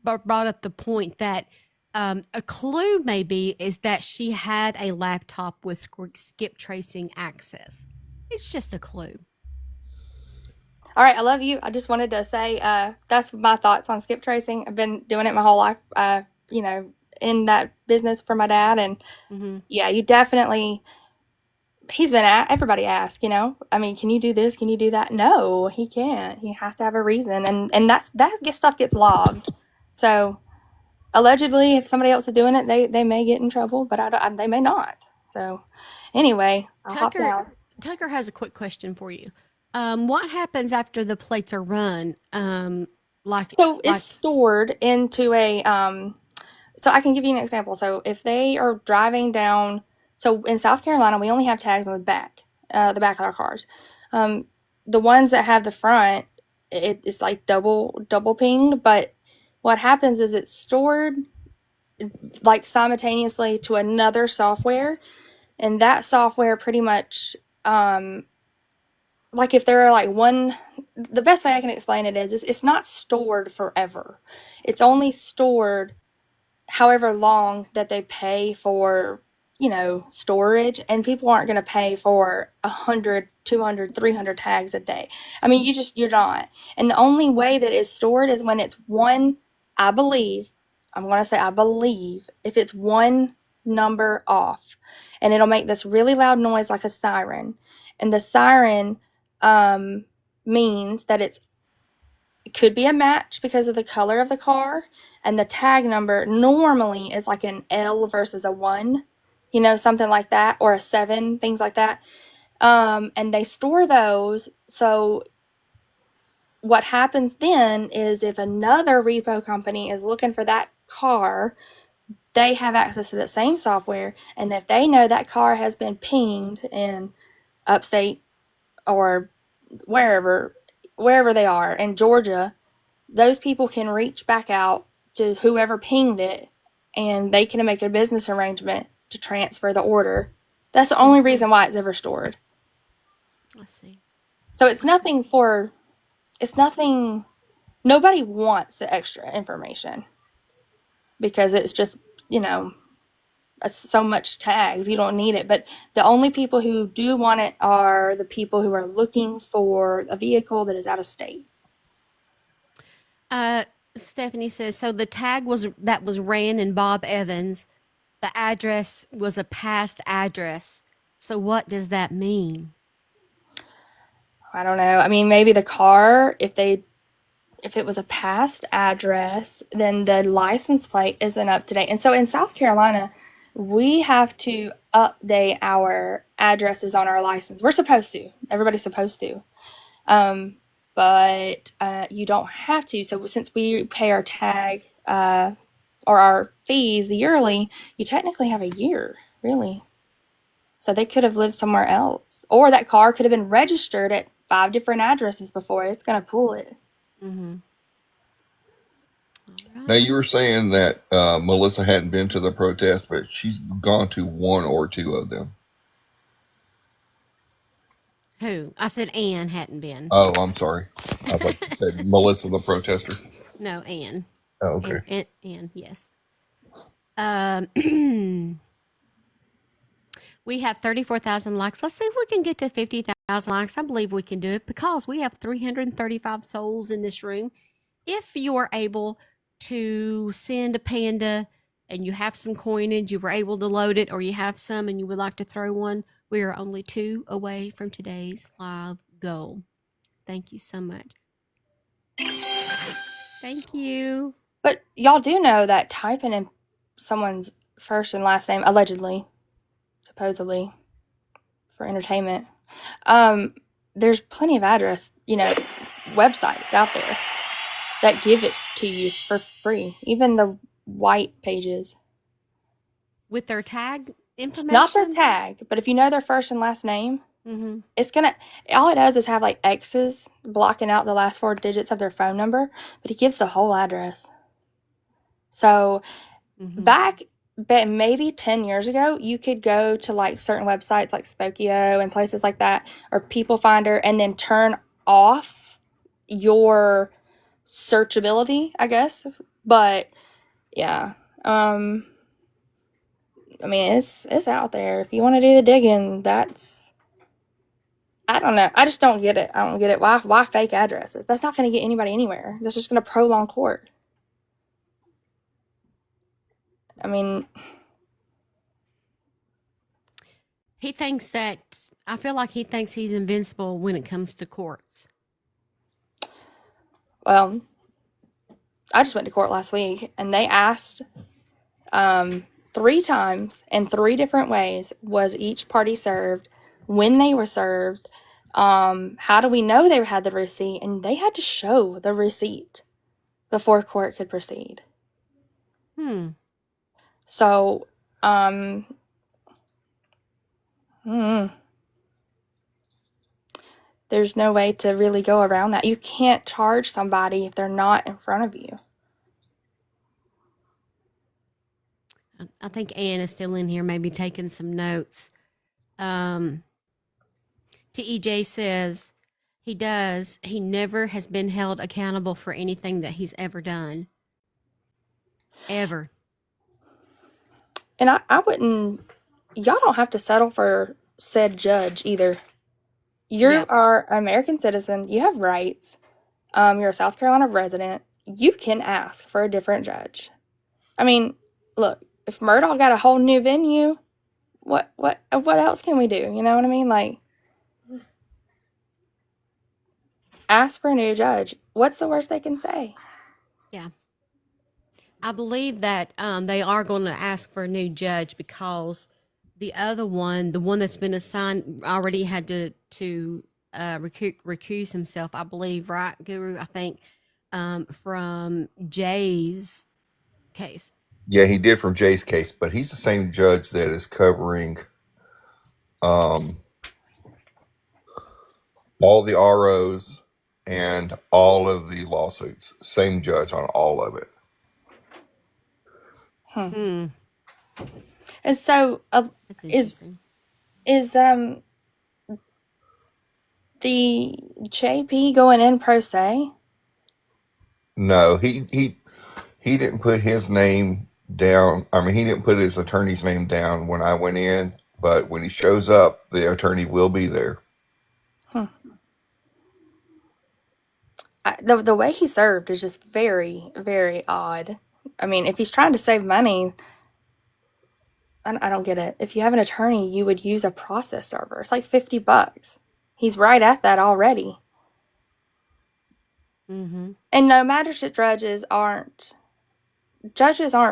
brought up the point that a clue maybe is that she had a laptop with skip tracing access. It's just a clue. All right, I love you. I just wanted to say that's my thoughts on skip tracing. I've been doing it my whole life, in that business for my dad. And yeah, you definitely, he's been everybody asks, I mean, can you do this? Can you do that? No, he can't. He has to have a reason. And that stuff gets logged. So allegedly, if somebody else is doing it, they may get in trouble, but they may not. So anyway, I'll hop down. Tucker has a quick question for you. What happens after the plates are run? It's stored into a so I can give you an example. So if they are driving down, so in South Carolina, we only have tags on the back of our cars. The ones that have the front, it's like double pinged, but what happens is it's stored like simultaneously to another software, and that software pretty much, like if there are like the best way I can explain it is it's not stored forever. It's only stored however long that they pay for, storage, and people aren't going to pay for 100, 200, 300 tags a day. I mean, you're not. And the only way that it's stored is when it's one, I believe, if it's one number off, and it'll make this really loud noise like a siren. And the siren means that it could be a match because of the color of the car, and the tag number normally is like an L versus a 1, something like that, or a 7, things like that. And they store those. So what happens then is if another repo company is looking for that car, they have access to the same software, and if they know that car has been pinged in upstate or wherever they are in Georgia, those people can reach back out to whoever pinged it, and they can make a business arrangement to transfer the order. That's the only reason why it's ever stored. I see. So nobody wants the extra information because it's just, so much tags. You don't need it. But the only people who do want it are the people who are looking for a vehicle that is out of state. Stephanie says, so the tag was ran in Bob Evans. The address was a past address. So what does that mean? I don't know. I mean, maybe the car, if it was a past address, then the license plate isn't up to date. And so in South Carolina, we have to update our addresses on our license. We're supposed to. Everybody's supposed to. But you don't have to. So since we pay our tag or our fees yearly, you technically have a year, really. So they could have lived somewhere else. Or that car could have been registered at 5 different addresses before it's going to pull it. Mm-hmm. Now, you were saying that Melissa hadn't been to the protest, but she's gone to one or two of them. Who? I said Ann hadn't been. Oh, I'm sorry. I thought you said Melissa the protester. No, Ann. Oh, okay. Ann, yes. We have 34,000 likes. Let's see if we can get to 50,000 likes. I believe we can do it because we have 335 souls in this room. If you are able to send a panda and you have some coinage, you were able to load it, or you have some and you would like to throw one, we are only 2 away from today's live goal. Thank you so much. Thank you. But y'all do know that typing in someone's first and last name, allegedly, supposedly, for entertainment, there's plenty of address, websites out there that give it to you for free. Even the white pages. With their tag information? Not their tag, but if you know their first and last name, Mm-hmm. it's gonna, all it does is have like X's blocking out the last 4 digits of their phone number, but it gives the whole address. So back maybe 10 years ago, you could go to like certain websites like Spokio and places like that, or People Finder, and then turn off your searchability, I guess. But yeah, I mean, it's out there. If you want to do the digging, I don't know. I just don't get it. I don't get it. Why fake addresses? That's not going to get anybody anywhere. That's just going to prolong court. I mean, I feel like he thinks he's invincible when it comes to courts. Well, I just went to court last week, and they asked 3 times in 3 different ways, was each party served, when they were served, how do we know they had the receipt, and they had to show the receipt before court could proceed. So, there's no way to really go around that. You can't charge somebody if they're not in front of you. I think Ann is still in here, maybe taking some notes. TEJ says he never has been held accountable for anything that he's ever done. Ever. And I wouldn't, y'all don't have to settle for said judge either. You are an American citizen. You have rights. You're a South Carolina resident. You can ask for a different judge. I mean, look, if Murdoch got a whole new venue, what else can we do? You know what I mean? Like, ask for a new judge. What's the worst they can say? Yeah. I believe that they are going to ask for a new judge because the other one, the one that's been assigned, already had to recuse himself, I believe, right, Guru? I think from Jay's case. Yeah, he did from Jay's case, but he's the same judge that is covering all the ROs and all of the lawsuits. Same judge on all of it. And so, That's interesting. is the JP going in pro se? No, he didn't put his name down. I mean, he didn't put his attorney's name down when I went in, but when he shows up, the attorney will be there. The way he served is just very, very odd. I mean, if he's trying to save money, I don't get it. If you have an attorney, you would use a process server. It's like $50. He's right at that already. And no, magistrate judges aren't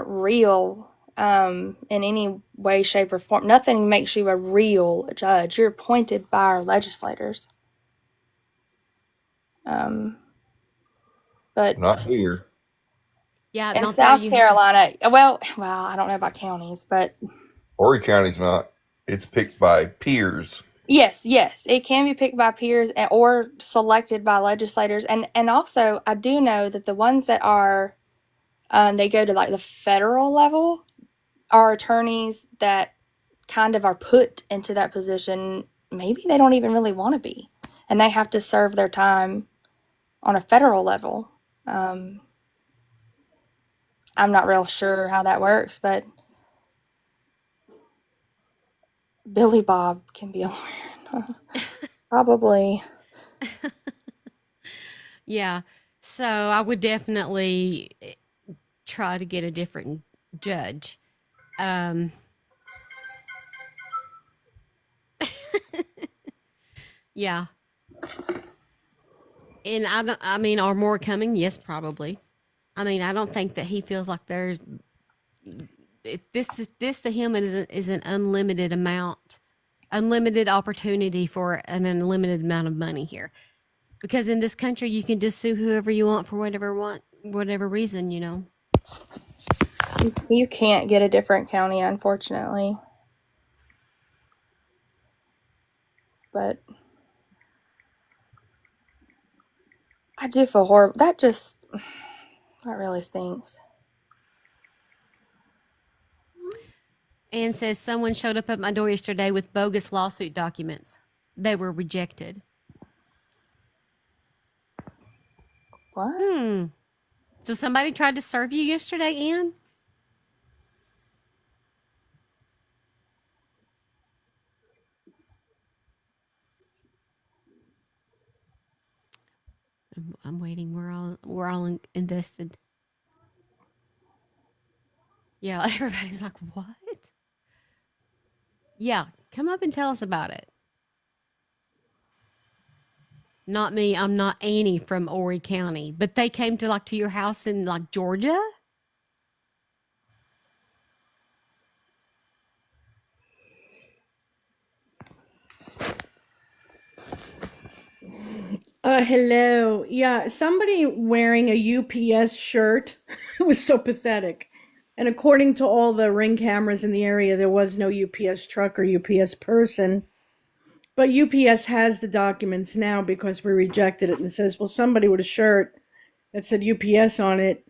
real in any way, shape, or form. Nothing makes you a real judge. You're appointed by our legislators. But Not here. Yeah, in not South there, Carolina, well, I don't know about counties, but Horry County's not. it's picked by peers. Yes, it can be picked by peers or selected by legislators, and also I do know that the ones that are they go to like the federal level are attorneys that kind of are put into that position. Maybe they don't even really want to be, and they have to serve their time on a federal level. I'm not real sure how that works, but Billy Bob can be a lawyer. Probably. Yeah. So I would definitely try to get a different judge. Yeah. And I mean, are more coming? Yes, probably. I mean, I don't think that he feels like there's this to him is an unlimited amount, unlimited opportunity for an unlimited amount of money here. Because in this country, you can just sue whoever you want for whatever reason, you know. You can't get a different county, unfortunately. But I do feel horrible. That really stinks. Ann says someone showed up at my door yesterday with bogus lawsuit documents. They were rejected. What? So somebody tried to serve you yesterday, Ann? I'm waiting. We're all invested. Yeah, everybody's like, what? Yeah, come up and tell us about it. Not me. I'm not Annie from Horry County, but they came to your house in Georgia. Hello. Yeah, somebody wearing a UPS shirt. It was so pathetic. And according to all the ring cameras in the area, there was no UPS truck or UPS person. But UPS has the documents now because we rejected it, and it says, well, somebody with a shirt that said UPS on it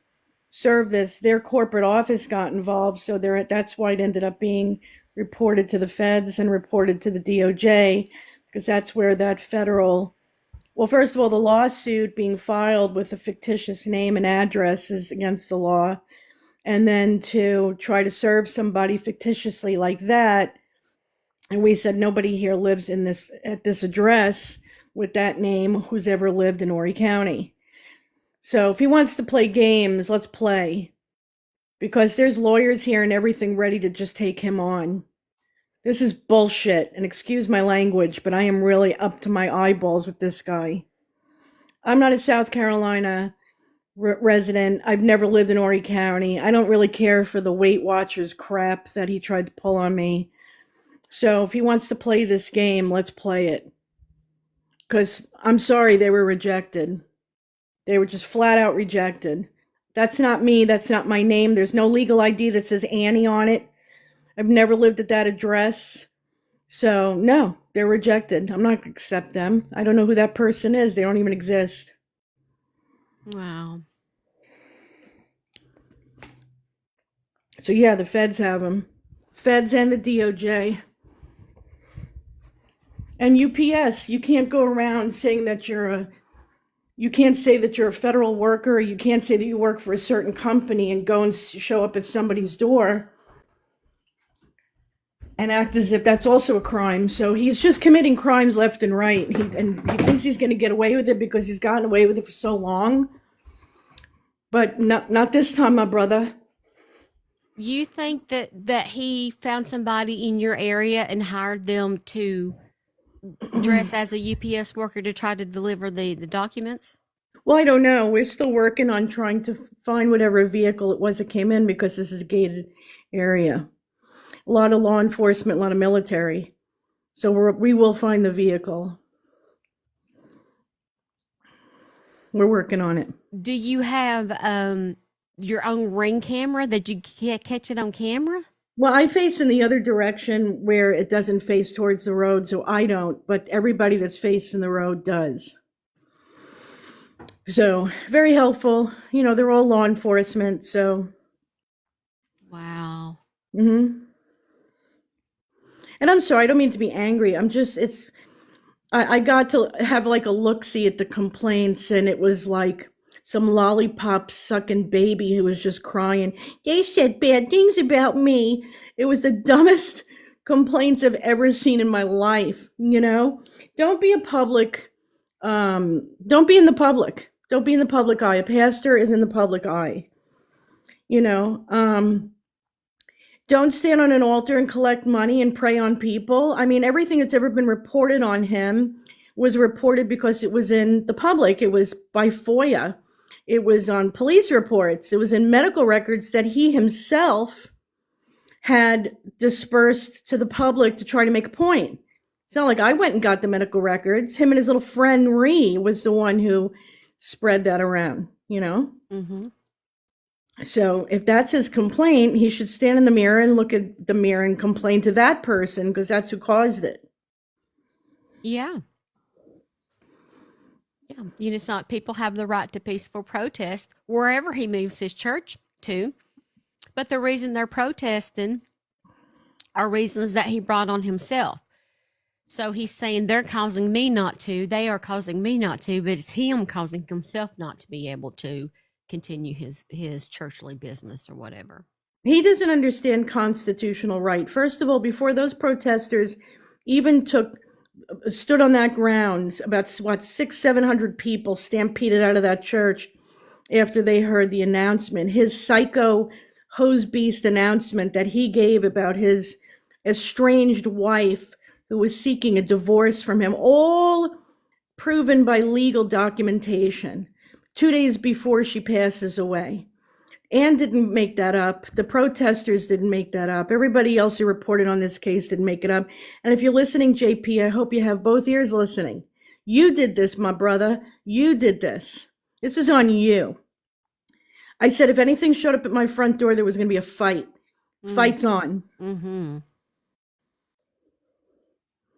served this. Their corporate office got involved, so that's why it ended up being reported to the feds and reported to the DOJ, because that's where that federal. Well, first of all, the lawsuit being filed with a fictitious name and address is against the law. And then to try to serve somebody fictitiously like that, and we said nobody here lives at this address with that name who's ever lived in Horry County. So if he wants to play games, let's play. Because there's lawyers here and everything ready to just take him on. This is bullshit, and excuse my language, but I am really up to my eyeballs with this guy. I'm not a South Carolina resident. I've never lived in Horry County. I don't really care for the Weight Watchers crap that he tried to pull on me. So if he wants to play this game, let's play it. Because I'm sorry they were rejected. They were just flat out rejected. That's not me. That's not my name. There's no legal ID that says Annie on it. I've never lived at that address. So, no, they're rejected. I'm not going to accept them. I don't know who that person is. They don't even exist. Wow. So, yeah, the feds have them. Feds and the DOJ. And UPS, you can't go around saying that you can't say that you're a federal worker. You can't say that you work for a certain company and go and show up at somebody's door and act as if that's also a crime. So he's just committing crimes left and right. He thinks he's going to get away with it because he's gotten away with it for so long. But not this time, my brother. You think that he found somebody in your area and hired them to dress as a UPS worker to try to deliver the documents? Well, I don't know. We're still working on trying to find whatever vehicle it was that came in because this is a gated area. A lot of law enforcement, a lot of military. So we will find the vehicle. We're working on it. Do you have your own ring camera that you can't catch it on camera? Well, I face in the other direction where it doesn't face towards the road, so I don't, but everybody that's facing the road does. So, very helpful. You know, they're all law enforcement, so. Wow. And I'm sorry, I don't mean to be angry. I got to have like a look-see at the complaints, and it was like some lollipop sucking baby who was just crying. They said bad things about me. It was the dumbest complaints I've ever seen in my life, you know? Don't be a public, don't be in the public. Don't be in the public eye. A pastor is in the public eye, you know? Don't stand on an altar and collect money and prey on people. I mean, everything that's ever been reported on him was reported because it was in the public. It was by FOIA. It was on police reports. It was in medical records that he himself had dispersed to the public to try to make a point. It's not like I went and got the medical records. Him and his little friend Ree was the one who spread that around, you know? Mm-hmm. So if that's his complaint, he should stand in the mirror and look at the mirror and complain to that person, because that's who caused it. Yeah. Yeah. You just not people have the right to peaceful protest wherever he moves his church to. But the reason they're protesting are reasons that he brought on himself. So he's saying they're causing me not to, they are causing me not to, but it's him causing himself not to be able to continue his churchly business or whatever. He doesn't understand constitutional right. First of all, before those protesters even stood on that ground, about 600-700 people stampeded out of that church after they heard the announcement, his psycho hose beast announcement that he gave about his estranged wife who was seeking a divorce from him, all proven by legal documentation, 2 days before she passes away. Anne didn't make that up. The protesters didn't make that up. Everybody else who reported on this case didn't make it up. And if you're listening, JP, I hope you have both ears listening. You did this, my brother. You did this. This is on you. I said if anything showed up at my front door, there was going to be a fight. Fight's on. Mm-hmm.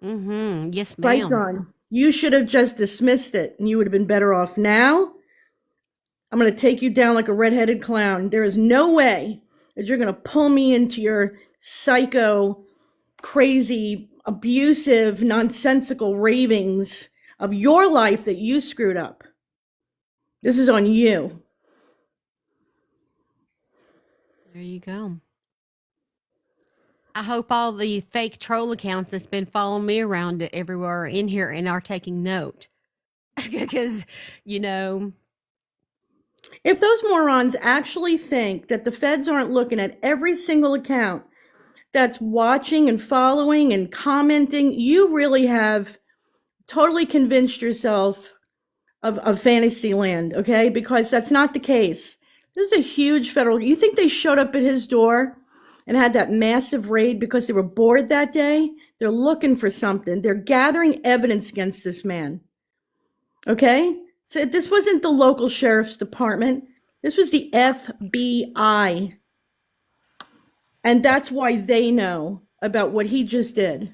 Mm-hmm. Yes, ma'am. Fight's on. You should have just dismissed it, and you would have been better off. Now, I'm going to take you down like a redheaded clown. There is no way that you're going to pull me into your psycho, crazy, abusive, nonsensical ravings of your life that you screwed up. This is on you. There you go. I hope all the fake troll accounts that's been following me around everywhere are in here and are taking note. Because, you know, if those morons actually think that the feds aren't looking at every single account that's watching and following and commenting, you really have totally convinced yourself of fantasy land, okay? Because that's not the case. This is a huge federal. You think they showed up at his door and had that massive raid because they were bored that day? They're looking for something. They're gathering evidence against this man, okay? So this wasn't the local sheriff's department. This was the FBI. And that's why they know about what he just did.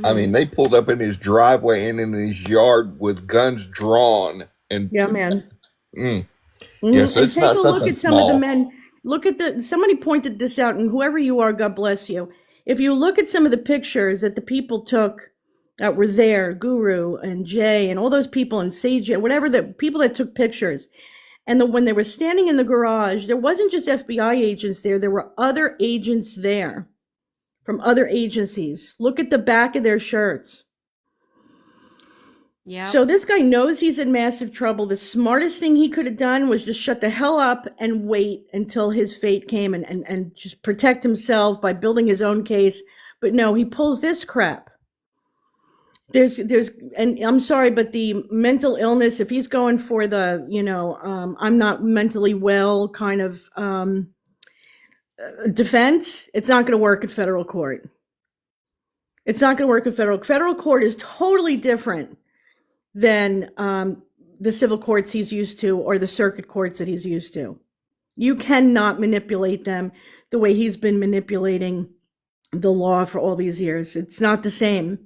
I mean, they pulled up in his driveway and in his yard with guns drawn. And yeah, man. Yeah, so it's not something Look at some small. of the men. Look at somebody pointed this out, and whoever you are, God bless you. If you look at some of the pictures that the people took that were there, Guru and Jay and all those people and Sage, whatever, the people that took pictures, and when they were standing in the garage, there wasn't just FBI agents there were other agents there from other agencies. Look at the back of their shirts. yeah. So this guy knows he's in massive trouble. The smartest thing he could have done was just shut the hell up and wait until his fate came and just protect himself by building his own case. But no, he pulls this crap. There's, and I'm sorry, but the mental illness, if he's going for the, I'm not mentally well kind of defense, it's not going to work at federal court. It's not going to work at federal court is totally different than the civil courts he's used to or the circuit courts that he's used to. You cannot manipulate them the way he's been manipulating the law for all these years. It's not the same.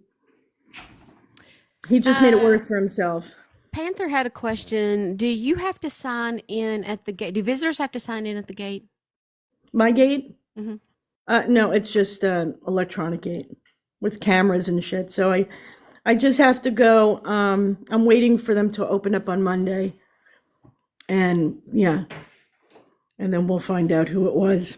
He just made it worse for himself. Panther had a question. Do you have to sign in at the gate? Do visitors have to sign in at the gate? My gate? Mhm. No, it's just an electronic gate with cameras and shit. So I just have to go. I'm waiting for them to open up on Monday. And yeah. And then we'll find out who it was.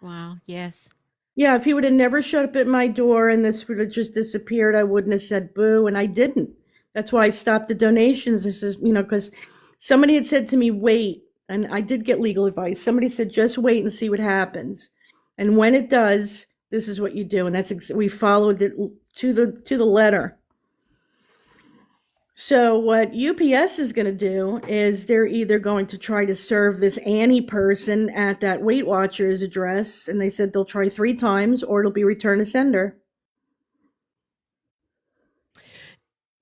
Wow, yes. Yeah, if he would have never showed up at my door and this would have just disappeared, I wouldn't have said boo, and I didn't. That's why I stopped the donations. This is, because somebody had said to me, wait, and I did get legal advice. Somebody said, just wait and see what happens. And when it does, this is what you do. And that's we followed it to the letter. So what UPS is going to do is they're either going to try to serve this Annie person at that Weight Watchers address, and they said they'll try 3 times, or it'll be return to sender.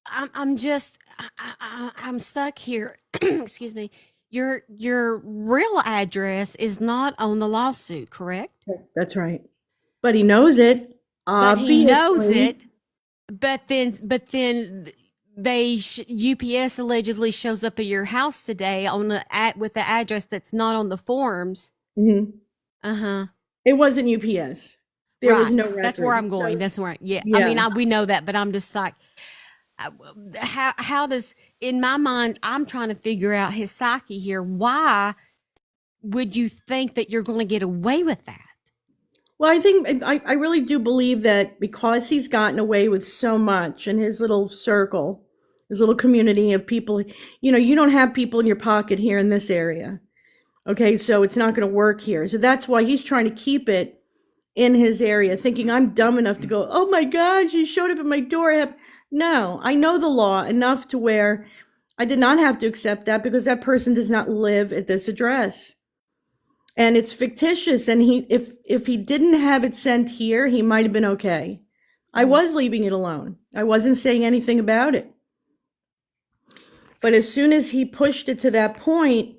I'm stuck here. Excuse me. Your real address is not on the lawsuit, correct? That's right. But he knows it. But he knows obviously. it. But then UPS allegedly shows up at your house today with the address that's not on the forms. Mhm. It wasn't UPS. There was no record. That's where I'm going. So- That's where. Yeah. Yeah. I mean, we know that, but I'm just like, how does, in my mind, I'm trying to figure out his psyche here. Why would you think that you're going to get away with that? Well, I think I really do believe that because he's gotten away with so much in his little circle, his little community of people, you don't have people in your pocket here in this area. Okay, so it's not going to work here. So that's why he's trying to keep it in his area, thinking I'm dumb enough to go, oh my gosh, you showed up at my door. No, I know the law enough to where I did not have to accept that because that person does not live at this address. And it's fictitious. And if he didn't have it sent here, he might have been okay. I was leaving it alone. I wasn't saying anything about it. But as soon as he pushed it to that point,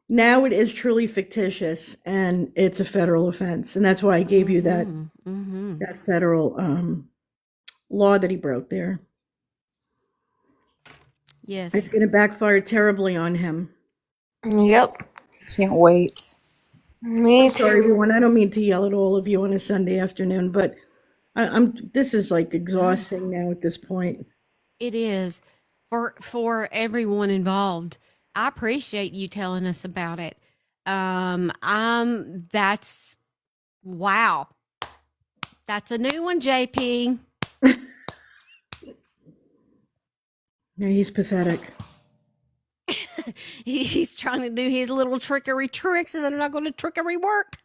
now it is truly fictitious and it's a federal offense. And that's why I gave you that that federal law that he broke there. Yes. It's going to backfire terribly on him. Yep. Can't wait. Me I'm sorry, too. everyone. I don't mean to yell at all of you on a Sunday afternoon, but this is like exhausting now at this point. It is for everyone involved. I appreciate you telling us about it. That's wow. That's a new one, JP. Yeah, he's pathetic. He's trying to do his little trickery tricks, and they're not going to trickery work.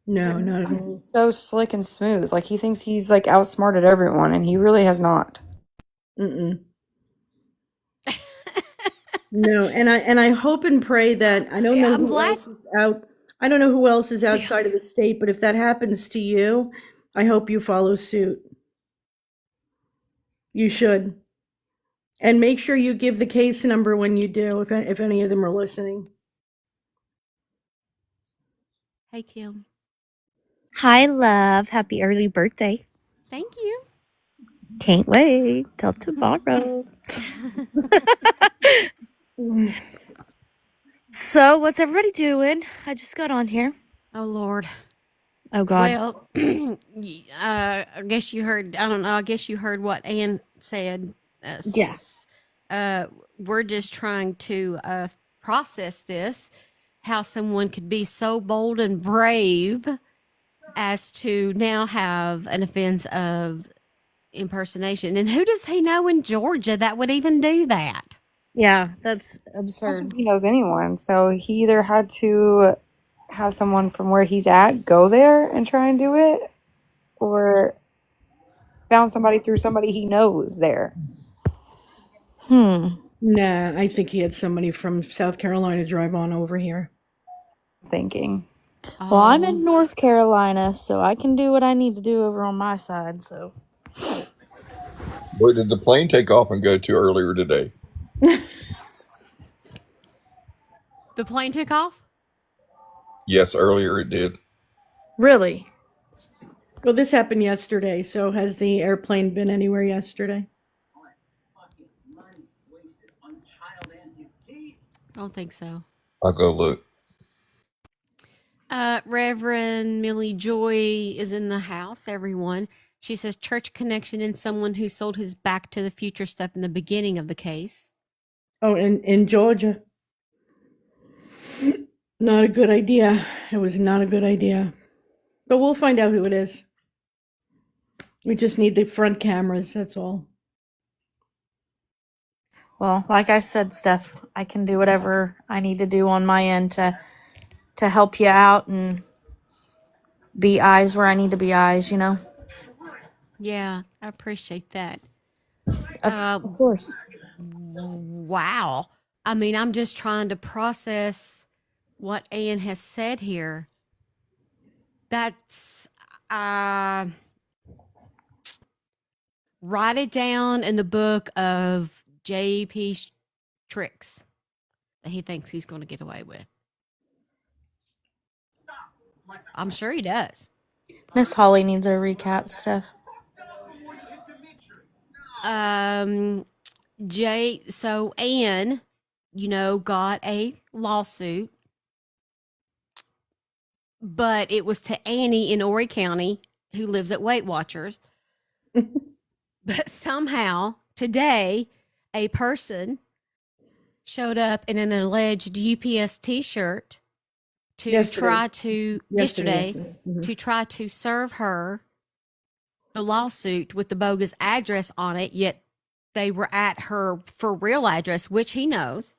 No, not at all. So slick and smooth. Like he thinks he's like outsmarted everyone, and he really has not. Mm-mm. No, and I hope and pray that I don't know I'm who glad- else is out. I don't know who else is outside of the state, but if that happens to you, I hope you follow suit. You should. And make sure you give the case number when you do, if any of them are listening. Hey, Kim. Hi, love. Happy early birthday. Thank you. Can't wait till tomorrow. So, what's everybody doing? I just got on here. Oh, Lord. Oh, God. Well, I guess you heard, I don't know, I guess you heard what Ann said. Yes. We're just trying to process this, how someone could be so bold and brave as to now have an offense of impersonation. And who does he know in Georgia that would even do that? Yeah, that's I don't absurd. think he knows anyone. So he either had to have someone from where he's at go there and try and do it, or found somebody through somebody he knows there. Nah, I think he had somebody from South Carolina drive on over here. Thinking. Well, I'm in North Carolina, so I can do what I need to do over on my side, so. Where did the plane take off and go to earlier today? The plane took off? Yes, earlier it did. Really? Well, this happened yesterday, so has the airplane been anywhere yesterday? I don't think so. I'll go look. Reverend Millie Joy is in the house, everyone. She says church connection and someone who sold his Back to the Future stuff in the beginning of the case. Oh, in Georgia. Not a good idea. It was not a good idea. But we'll find out who it is. We just need the front cameras, that's all. Well, like I said, Steph, I can do whatever I need to do on my end to help you out and be eyes where I need to be eyes, you know? Yeah, I appreciate that. Of course. Wow. I mean, I'm just trying to process what Ann has said here. That's write it down in the book of JP's tricks that he thinks he's going to get away with. I'm sure he does. Miss Holly needs a recap, Steph. So Ann, got a lawsuit, but it was to Annie in Horry County, who lives at Weight Watchers. But somehow today, a person showed up in an alleged UPS T-shirt to Yesterday. to try to serve her the lawsuit with the bogus address on it, yet they were at her for real address, which he knows.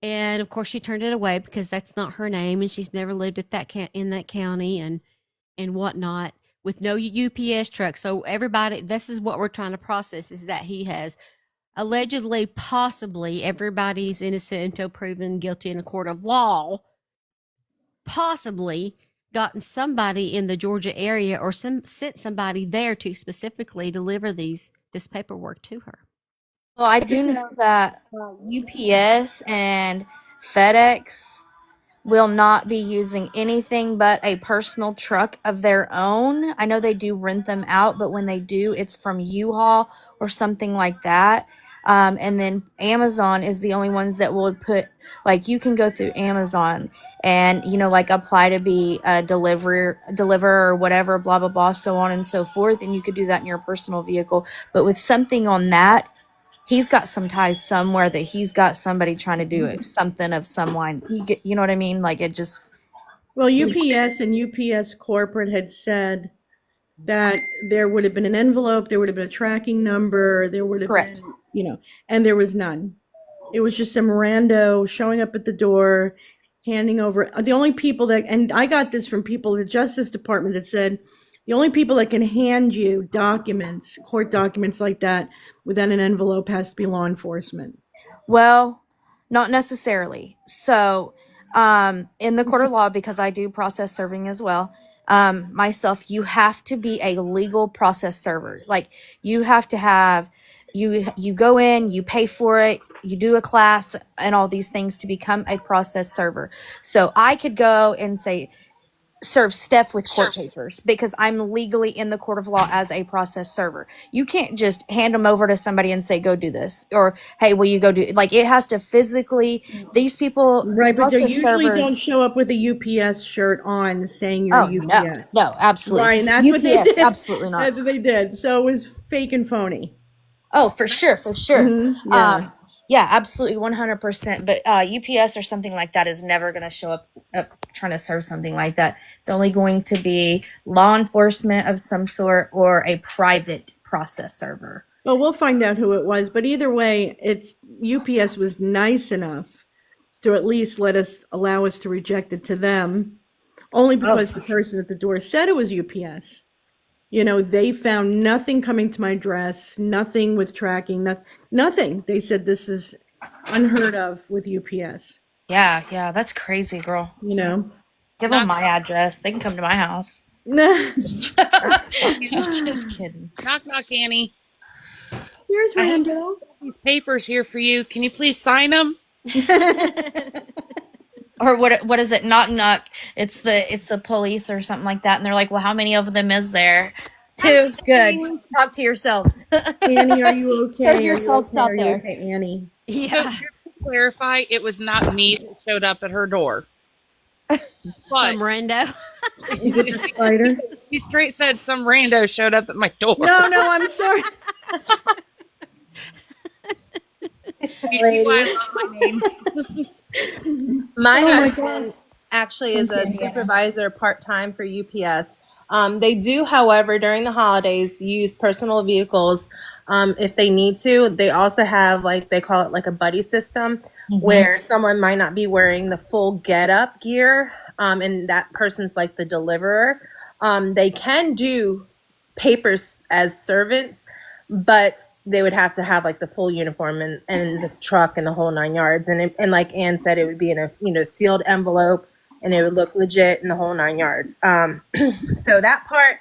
And of course she turned it away because that's not her name and she's never lived at in that county and whatnot, with no UPS truck. So everybody, this is what we're trying to process, is that he has allegedly, possibly, everybody's innocent until proven guilty in a court of law, possibly gotten somebody in the Georgia area or sent somebody there to specifically deliver this paperwork to her. Well, I do know that UPS and FedEx will not be using anything but a personal truck of their own. I know they do rent them out, but when they do, it's from U-Haul or something like that. And then Amazon is the only ones that will put, like, you can go through Amazon and, like, apply to be a deliverer or whatever, blah, blah, blah, so on and so forth. And you could do that in your personal vehicle. But with something on that, he's got some ties somewhere that he's got somebody trying to do something of some line. You know what I mean? Like, it just... Well, UPS and UPS corporate had said that there would have been an envelope, there would have been a tracking number, there would have Correct. been, and there was none. It was just some rando showing up at the door, handing over. The only people that, and I got this from people at the Justice Department that said, the only people that can hand you documents, court documents like that, without an envelope has to be law enforcement. Well, not necessarily. So, in the court of law, because I do process serving as well, myself, you have to be a legal process server. Like, you have to have, you go in, you pay for it, you do a class and all these things to become a process server. So I could go and say, serve Steph with court papers because I'm legally in the court of law as a process server. You can't just hand them over to somebody and say, go do this, or, hey, will you go do it? Like, it has to physically, these people, right? But they process usually servers, don't show up with a UPS shirt on saying you're UPS. No, absolutely. Right, and that's UPS, what they did. Absolutely not. That's what they did. So it was fake and phony. Oh, for sure. Yeah. Yeah, absolutely, 100%. But UPS or something like that is never going to show up trying to serve something like that. It's only going to be law enforcement of some sort or a private process server. Well, we'll find out who it was. But either way, UPS was nice enough to at least allow us to reject it to them, only because the person at the door said it was UPS. They found nothing coming to my address, nothing with tracking, nothing. They said this is unheard of with UPS. Yeah, that's crazy, girl. Give them my address. They can come to my house. Just kidding. Knock, knock, Annie. Here's Randall. These papers here for you. Can you please sign them? or what is it? Knock knock. It's the police or something like that, and they're like, "Well, how many of them is there?" Two. Good. Talk to yourselves. Annie, are you okay? Sort Are you yourselves okay? out Are you there. okay, Annie? So Yeah. just to clarify, it was not me that showed up at her door. But Some rando. Is it the spider? she straight said some rando showed up at my door. No, I'm sorry. You see why I love my name? My Oh my husband God. actually is a supervisor part-time for UPS. They do, however, during the holidays, use personal vehicles if they need to. They also have, like, they call it like a buddy system, where someone might not be wearing the full get-up gear, and that person's like the deliverer. They can do papers as servants, but they would have to have like the full uniform and the truck and the whole 9 yards. And like Ann said, it would be in a sealed envelope, and it would look legit in the whole 9 yards. So that part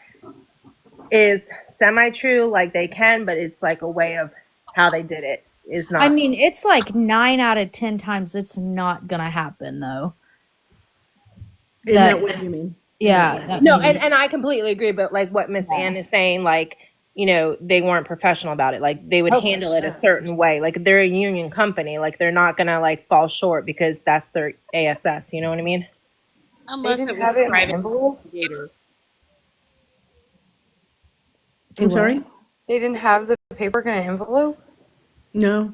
is semi-true, like they can, but it's like a way of how they did it is not. I mean, it's like 9 out of 10 times it's not gonna happen though. In that way, you mean? Yeah. No, and I completely agree, but like what Miss Ann is saying, like, they weren't professional about it. Like they would handle it a certain way. Like they're a union company. Like they're not gonna like fall short because that's their ASS. You know what I mean? Unless They it didn't was have it in an private envelope? investigator. I'm sorry? They didn't have the paperwork in an envelope? No.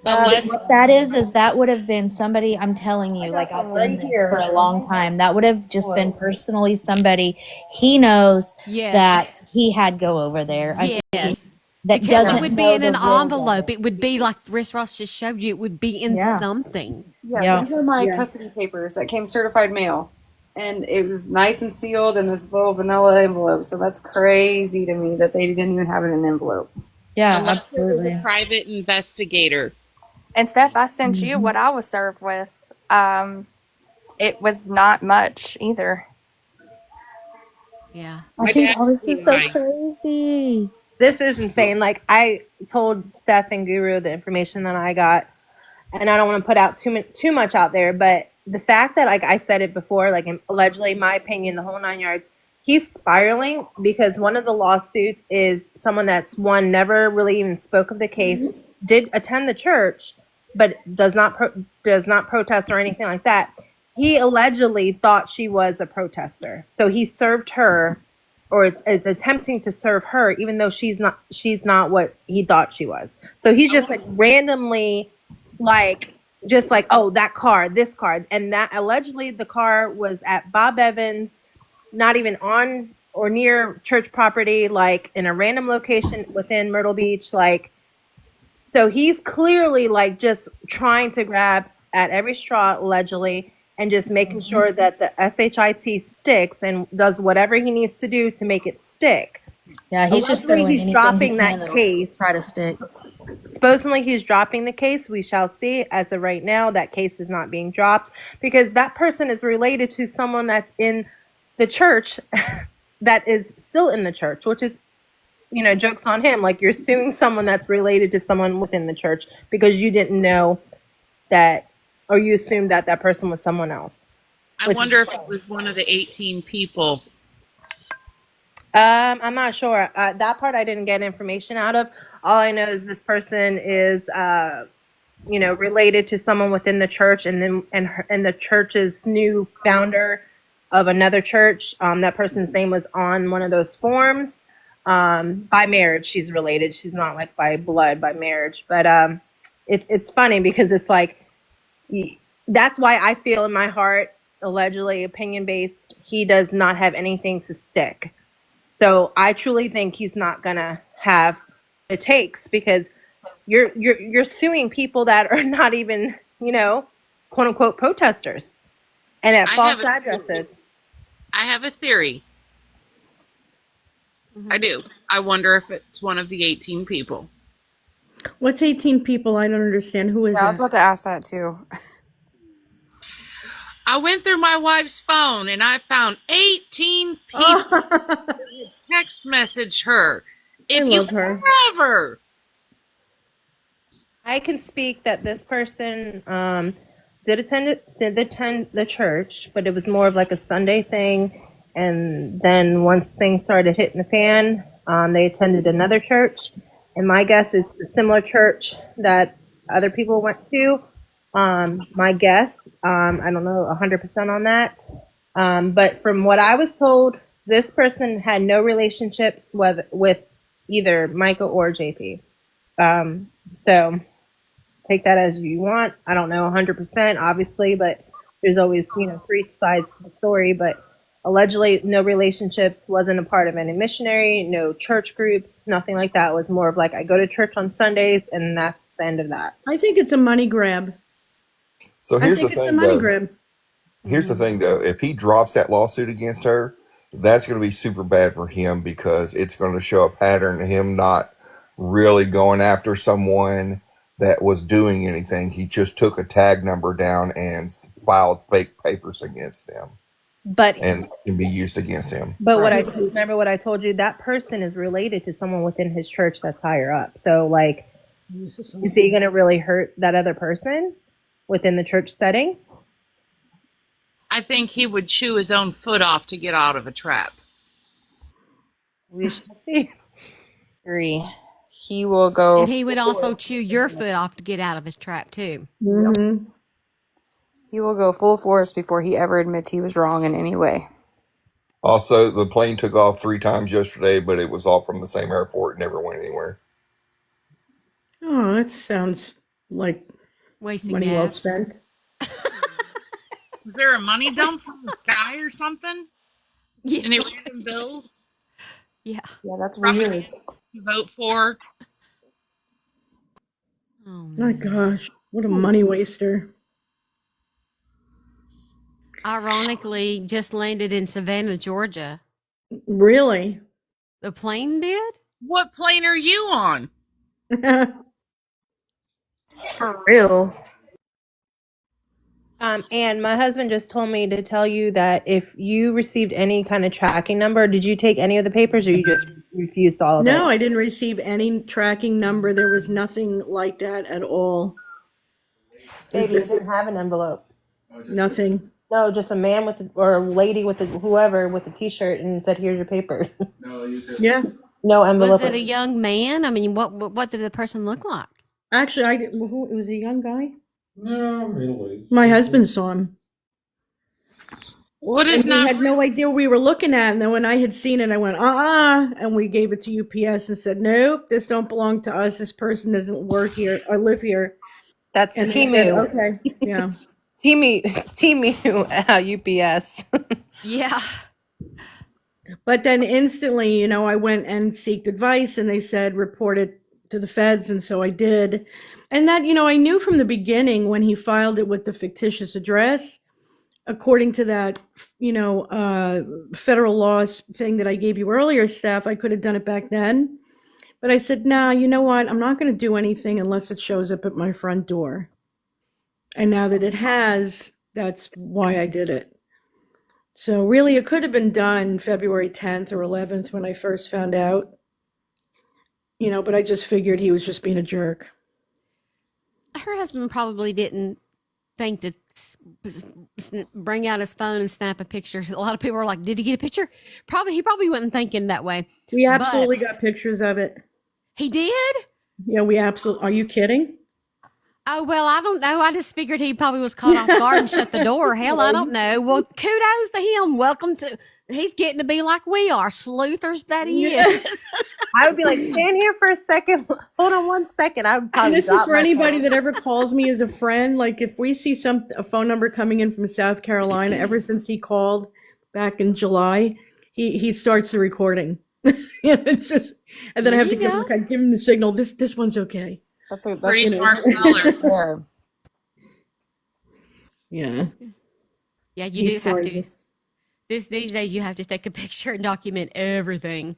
Unless What that is that would have been somebody, I'm telling you, like some I've right done this here. for a long time. That would have just been personally somebody he knows Yes. that he had go over there. I think Yes. that Because doesn't it would know be in the an rules of envelope. it. It would be like Riss Ross just showed you. It would be in Yeah. something. Yeah, Yeah. these are my Yeah. custody papers that came certified mail. And it was nice and sealed in this little vanilla envelope. So that's crazy to me that they didn't even have it in an envelope. Yeah, unless it was absolutely. a private investigator. And Steph, I sent you what I was served with. It was not much either. Yeah. I My think dad all this is so was crazy. This is insane. Like I told Steph and Guru the information that I got, and I don't want to put out too much out there, but the fact that, like I said it before, like allegedly, my opinion, the whole 9 yards, he's spiraling because one of the lawsuits is someone that's never really even spoke of the case, did attend the church, but does not protest or anything like that. He allegedly thought she was a protester, so he served her, or is attempting to serve her, even though she's not what he thought she was. So he's just like randomly, like just like, oh, that car, this car, and that allegedly the car was at Bob Evans, not even on or near church property, like in a random location within Myrtle Beach, like. So he's clearly like just trying to grab at every straw, allegedly, and just making sure that the SHIT sticks and does whatever he needs to do to make it stick. Yeah, he's just Allegedly, throwing he's anything dropping he that can that'll case. try to stick. Supposedly he's dropping the case. We shall see. As of right now, that case is not being dropped because that person is related to someone that's in the church that is still in the church, which is, joke's on him. Like, you're suing someone that's related to someone within the church because you didn't know that, or you assumed that that person was someone else. I wonder if it was one of the 18 people. I'm not sure. That part I didn't get information out of. All I know is this person is, related to someone within the church, and the church's new founder of another church. That person's name was on one of those forms. By marriage, she's related. She's not like by blood, by marriage. But it's funny because it's like that's why I feel in my heart, allegedly opinion based, he does not have anything to stick. So I truly think he's not gonna have it takes because you're suing people that are not even, quote unquote protesters and at false addresses. I have a theory. I do. I wonder if it's one of the 18 people. What's 18 people? I don't understand. Who is Yeah, I was that? about to ask that too. I went through my wife's phone and I found 18 people text message her. If you love her. ever. I can speak that this person did attend the church, but it was more of like a Sunday thing. And then once things started hitting the fan, they attended another church. And my guess is the similar church that other people went to. My guess, I don't know 100% on that. But from what I was told, this person had no relationships with either Michael or JP. So take that as you want. I don't know 100%, obviously, but there's always, three sides to the story. But allegedly, no relationships, wasn't a part of any missionary, no church groups, nothing like that. It was more of like, I go to church on Sundays, and that's the end of that. I think it's a money grab. So I here's the think it's a thing, money though. grab. Here's the thing, though. If he drops that lawsuit against her, that's going to be super bad for him because it's going to show a pattern of him not really going after someone that was doing anything. He just took a tag number down and filed fake papers against them. But And that can be used against him. But Right. remember what I told you, that person is related to someone within his church that's higher up. So like, is he going to really hurt that other person within the church setting? I think he would chew his own foot off to get out of a trap. We shall see. Agree. He will go. And he would also chew your foot off to get out of his trap too. Mm-hmm. He will go full force before he ever admits he was wrong in any way. Also, the plane took off 3 times yesterday, but it was all from the same airport. Never went anywhere. Oh, that sounds like Wasting money well gas. spent. Was there a money dump from the sky or something? Yeah. Any random bills? Yeah. Yeah, that's Promise weird. to vote for? Oh, My man. gosh, what a money waster. Ironically, just landed in Savannah, Georgia. Really? The plane did? What plane are you on? For real. And my husband just told me to tell you that if you received any kind of tracking number, did you take any of the papers or you just refused all of it? No, I didn't receive any tracking number. There was nothing like that at all. Baby, you didn't have an envelope. Nothing. No, just a man or a lady with whoever with a T-shirt and said, "Here's your papers." Yeah. No envelope. Was it a young man? I mean, what did the person look like? Actually, I didn't. Who, it was a young guy. No, middle age. My husband saw him. What And is he not had no idea what we were looking at. And then when I had seen it, I went, and we gave it to UPS and said, nope, this don't belong to us. This person doesn't work here or live here. That's And they said, Timu. okay, yeah. Timu UPS. Yeah. But then instantly, I went and sought advice and they said, report it to the feds. And so I did. And that, I knew from the beginning when he filed it with the fictitious address, according to that, federal laws thing that I gave you earlier, Steph, I could have done it back then. But I said, nah, you know what? I'm not going to do anything unless it shows up at my front door. And now that it has, that's why I did it. So really, it could have been done February 10th or 11th when I first found out, but I just figured he was just being a jerk. Her husband probably didn't think to bring out his phone and snap a picture. A lot of people were like, did he get a picture? He probably wasn't thinking that way. We absolutely got pictures of it. He did? Yeah, we absolutely. Are you kidding? Oh, well, I don't know. I just figured he probably was caught off guard and shut the door. Hell, I don't know. Well, kudos to him. He's getting to be like we are, sleuthers that he is. I would be like, stand here for a second. Hold on 1 second. I would probably. This is for anybody that ever calls me as a friend. Like if we see a phone number coming in from South Carolina, ever since he called back in July, he starts the recording. It's just, and then I have to give him the signal. This one's okay. That's pretty smart color. Yeah. Yeah, you do have to. These days, you have to take a picture and document everything.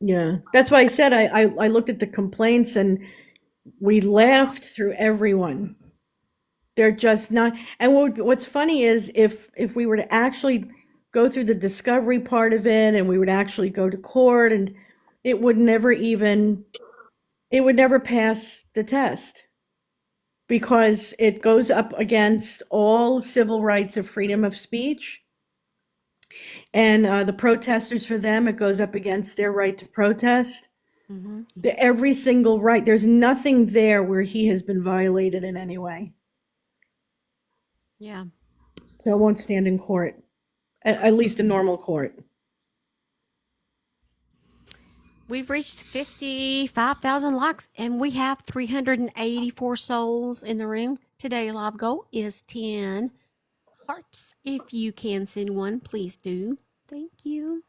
Yeah, that's why I said I looked at the complaints and we laughed through everyone. They're just not. And what's funny is if we were to actually go through the discovery part of it and we would actually go to court, and it would never pass the test. because it goes up against all civil rights of freedom of speech. And the protesters, for them, it goes up against their right to protest. Mm-hmm. Every single right. There's nothing there where he has been violated in any way. Yeah. So it won't stand in court, at least a normal court. We've reached 55,000 likes, and we have 384 souls in the room. Today, live goal is 10 hearts. If you can send one, please do. Thank you.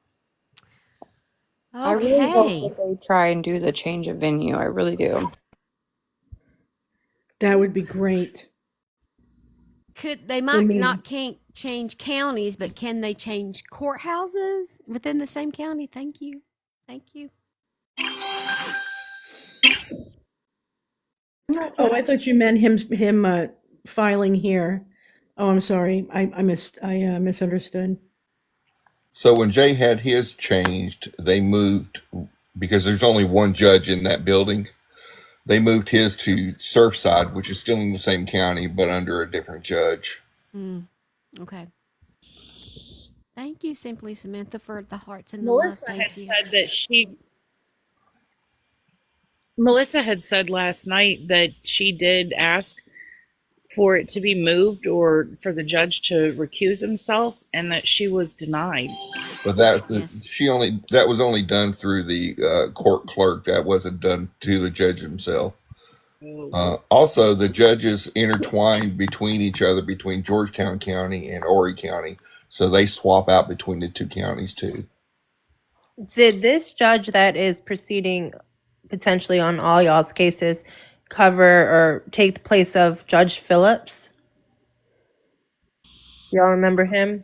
I really hope Okay. that they try and do the change of venue. I really do. That would be great. They might not can't change counties, but can they change courthouses within the same county? Thank you. Thank you. Oh, I thought you meant him filing here. Oh, I'm sorry. I misunderstood. So when Jay had his changed, they moved, because there's only one judge in that building. They moved his to Surfside, which is still in the same county, but under a different judge. Okay. Thank you, Simply Samantha, for the hearts and the love. Thank you. Said that Melissa had said last night that she did ask for it to be moved or for the judge to recuse himself, and that she was denied. But that Yes. that was only done through the court clerk. That wasn't done to the judge himself. Also, the judges intertwined between each other, between Georgetown County and Horry County, so they swap out between the two counties too. Did this judge that is proceeding potentially on all y'all's cases cover or take the place of Judge Phillips? Y'all remember him?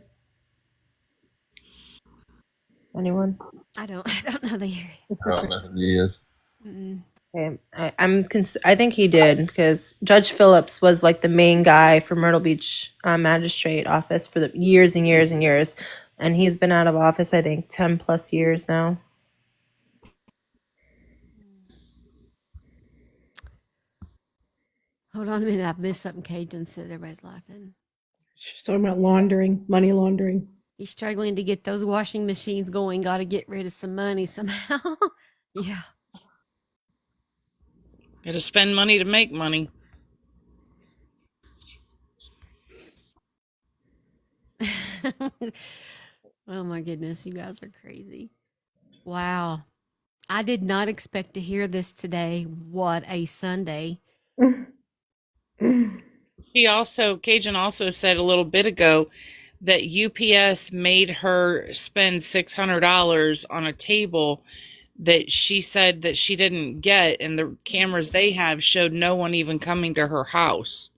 Anyone? I don't know the area. I don't know who he is. Okay. I think he did, because Judge Phillips was like the main guy for Myrtle Beach magistrate office for the years and years and years, and he's been out of office, I think, 10 plus years now. Hold on a minute. I've missed something. Cajun said everybody's laughing. She's talking about laundering, money laundering. He's struggling to get those washing machines going. Got to get rid of some money somehow. Yeah. Got to spend money to make money. Oh my goodness, you guys are crazy. Wow. I did not expect to hear this today. What a Sunday. Cajun also said a little bit ago that UPS made her spend $600 on a table that she said that she didn't get, and the cameras they have showed no one even coming to her house.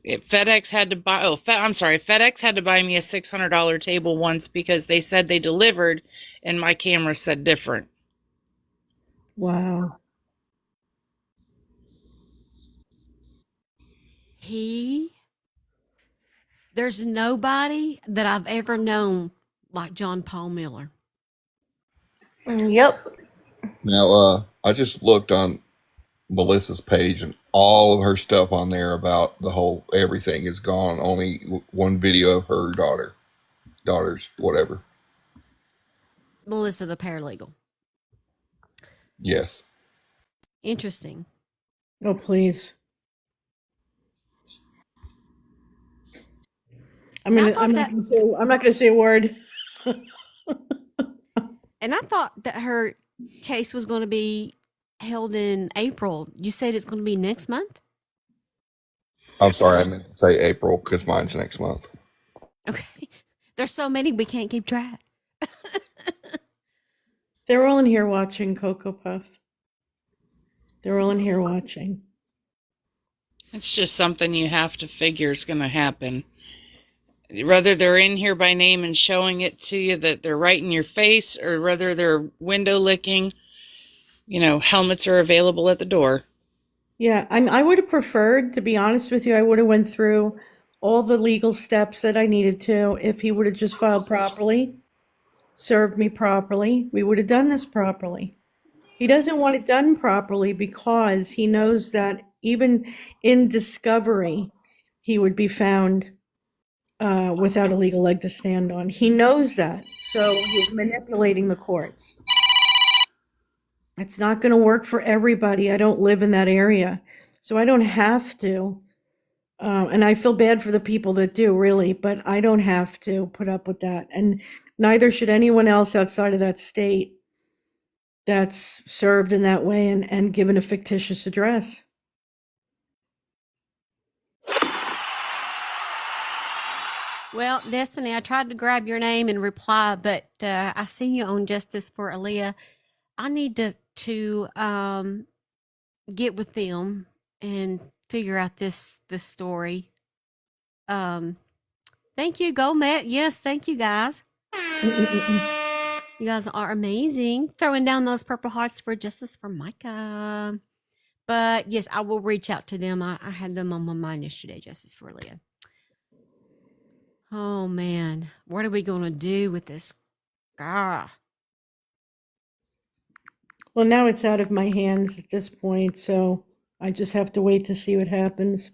FedEx had to buy me a $600 table once because they said they delivered and my camera said different. Wow. There's nobody that I've ever known like John Paul Miller. Yep. Now, I just looked on Melissa's page, and all of her stuff on there about the whole everything is gone. Only one video of her daughters, whatever. Melissa, the paralegal. Yes. Interesting. Oh, please. I'm not going to say a word. And I thought that her case was going to be held in April. You said it's going to be next month? I'm sorry, I meant to say April because mine's next month. Okay. There's so many we can't keep track. They're all in here watching Cocoa Puff. They're all in here watching. It's just something you have to figure is going to happen. Whether they're in here by name and showing it to you that they're right in your face, or whether they're window licking, helmets are available at the door. Yeah, I would have preferred, to be honest with you, I would have went through all the legal steps that I needed to. If he would have just filed properly, served me properly, we would have done this properly. He doesn't want it done properly because he knows that even in discovery, he would be found without a legal leg to stand on. He knows that, so he's manipulating the courts. It's not going to work for everybody. I don't live in that area, so I don't have to. And I feel bad for the people that do, really, but I don't have to put up with that. And neither should anyone else outside of that state that's served in that way and given a fictitious address. Well, Destiny, I tried to grab your name and reply, but I see you on Justice for Aaliyah. I need to get with them and figure out this story. Thank you, Go Matt. Yes, thank you guys. You guys are amazing. Throwing down those purple hearts for Justice for Micah. But yes, I will reach out to them. I had them on my mind yesterday, Justice for Leah. Oh man, what are we gonna do with this? Ah. Well, now it's out of my hands at this point, so I just have to wait to see what happens.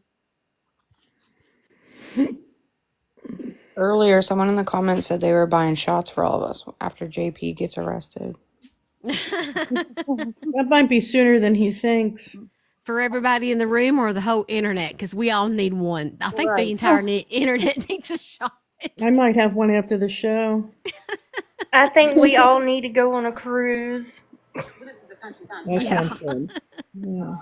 Earlier, someone in the comments said they were buying shots for all of us after JP gets arrested. That might be sooner than he thinks. For everybody in the room or the whole internet, because we all need one. I think the entire internet needs a shot. I might have one after the show. I think we all need to go on a cruise. That sounds good. Yeah.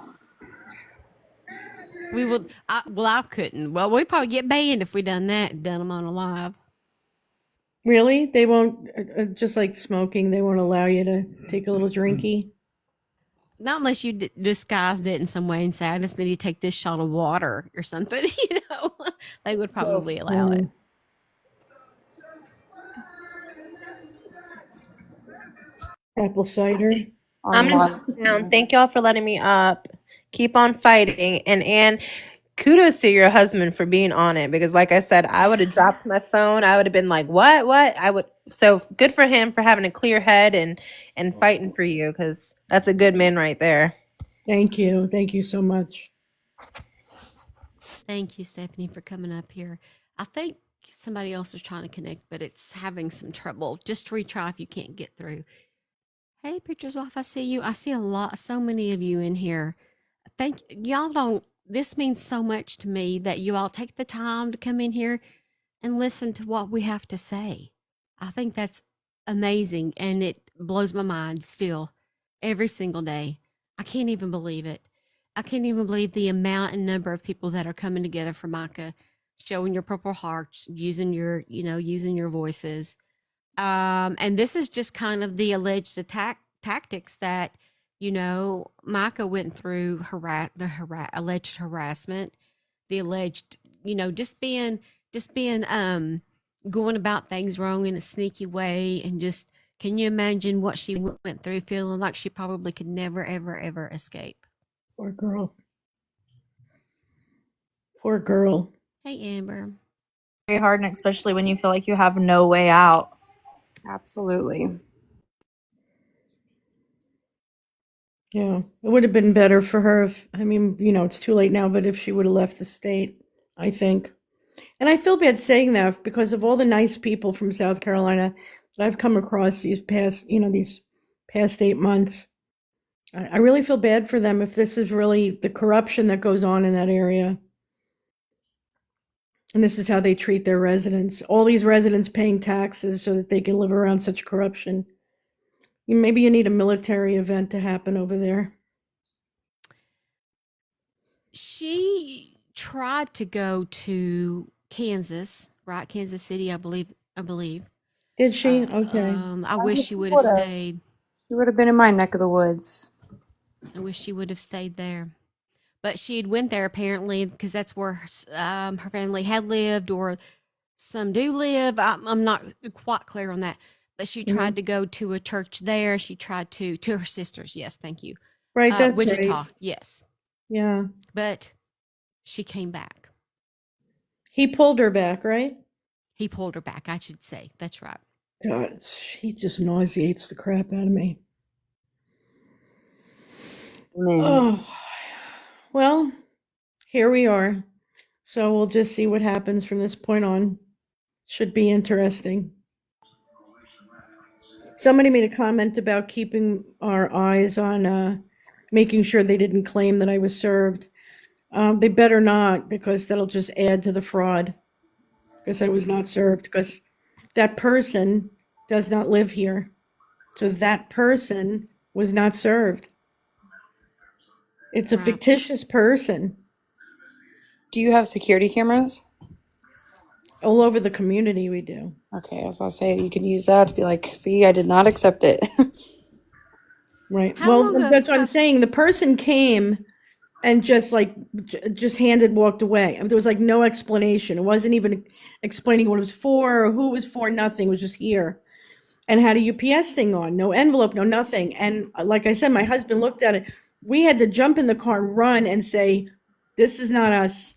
We will. I couldn't. Well, we'd probably get banned if we done that and done them on a live. Really? They won't, just like smoking, they won't allow you to take a little drinky? Not unless you disguised it in some way and say, I just need to take this shot of water or something, They would probably allow it. Apple cider. I'm just down. Thank y'all for letting me up. Keep on fighting. And kudos to your husband for being on it, because like I said, I would have dropped my phone. I would have been like, what? So good for him for having a clear head and fighting for you, because that's a good man right there. Thank you. Thank you so much. Thank you, Stephanie, for coming up here. I think somebody else is trying to connect, but it's having some trouble. Just retry if you can't get through. Hey, Pictures Off, I see you. I see so many of you in here. This means so much to me that you all take the time to come in here and listen to what we have to say. I think that's amazing, and it blows my mind still every single day. I can't even believe it. I can't even believe the amount and number of people that are coming together for Micah, showing your purple hearts, using your voices. And this is just kind of the alleged tactics that, Micah went through, alleged harassment, the alleged, just being going about things wrong in a sneaky way. And just, can you imagine what she went through, feeling like she probably could never, ever, ever escape? Poor girl. Poor girl. Hey, Amber. Very hard, and especially when you feel like you have no way out. Absolutely. Yeah, it would have been better for her if, it's too late now, but if she would have left the state, I think. And I feel bad saying that because of all the nice people from South Carolina that I've come across these past 8 months. I really feel bad for them if this is really the corruption that goes on in that area. And this is how they treat their residents. All these residents paying taxes so that they can live around such corruption. Maybe you need a military event to happen over there. She tried to go to Kansas, right? Kansas City, I believe. Did she? Okay. I wish she would have stayed. She would have been in my neck of the woods. I wish she would have stayed there. But she had went there apparently because that's where her family had lived, or some do live. I'm not quite clear on that. But she tried to go to a church there. She tried to her sisters. Yes, thank you. Right, that's Wichita. right. Yes. Yeah. But she came back. He pulled her back, right? He pulled her back, I should say. That's right. God, he just nauseates the crap out of me. Amen. Oh, well, here we are. So we'll just see what happens from this point on. Should be interesting. Somebody made a comment about keeping our eyes on making sure they didn't claim that I was served. They better not, because that'll just add to the fraud. Because I was not served, because that person does not live here. So that person was not served. It's a Right. fictitious person Do you have security cameras? all over the community. We do. Okay, I was gonna say you can use that to be like, see, I did not accept it. Right. How Well, long that's what I'm saying. The person came and just just handed, walked away. I mean, there was like no explanation. It wasn't even explaining what it was for or who it was for. Nothing. It was just here, and had a UPS thing on. No envelope. No nothing. And like I said, my husband looked at it. We had to jump in the car and run and say, "This is not us.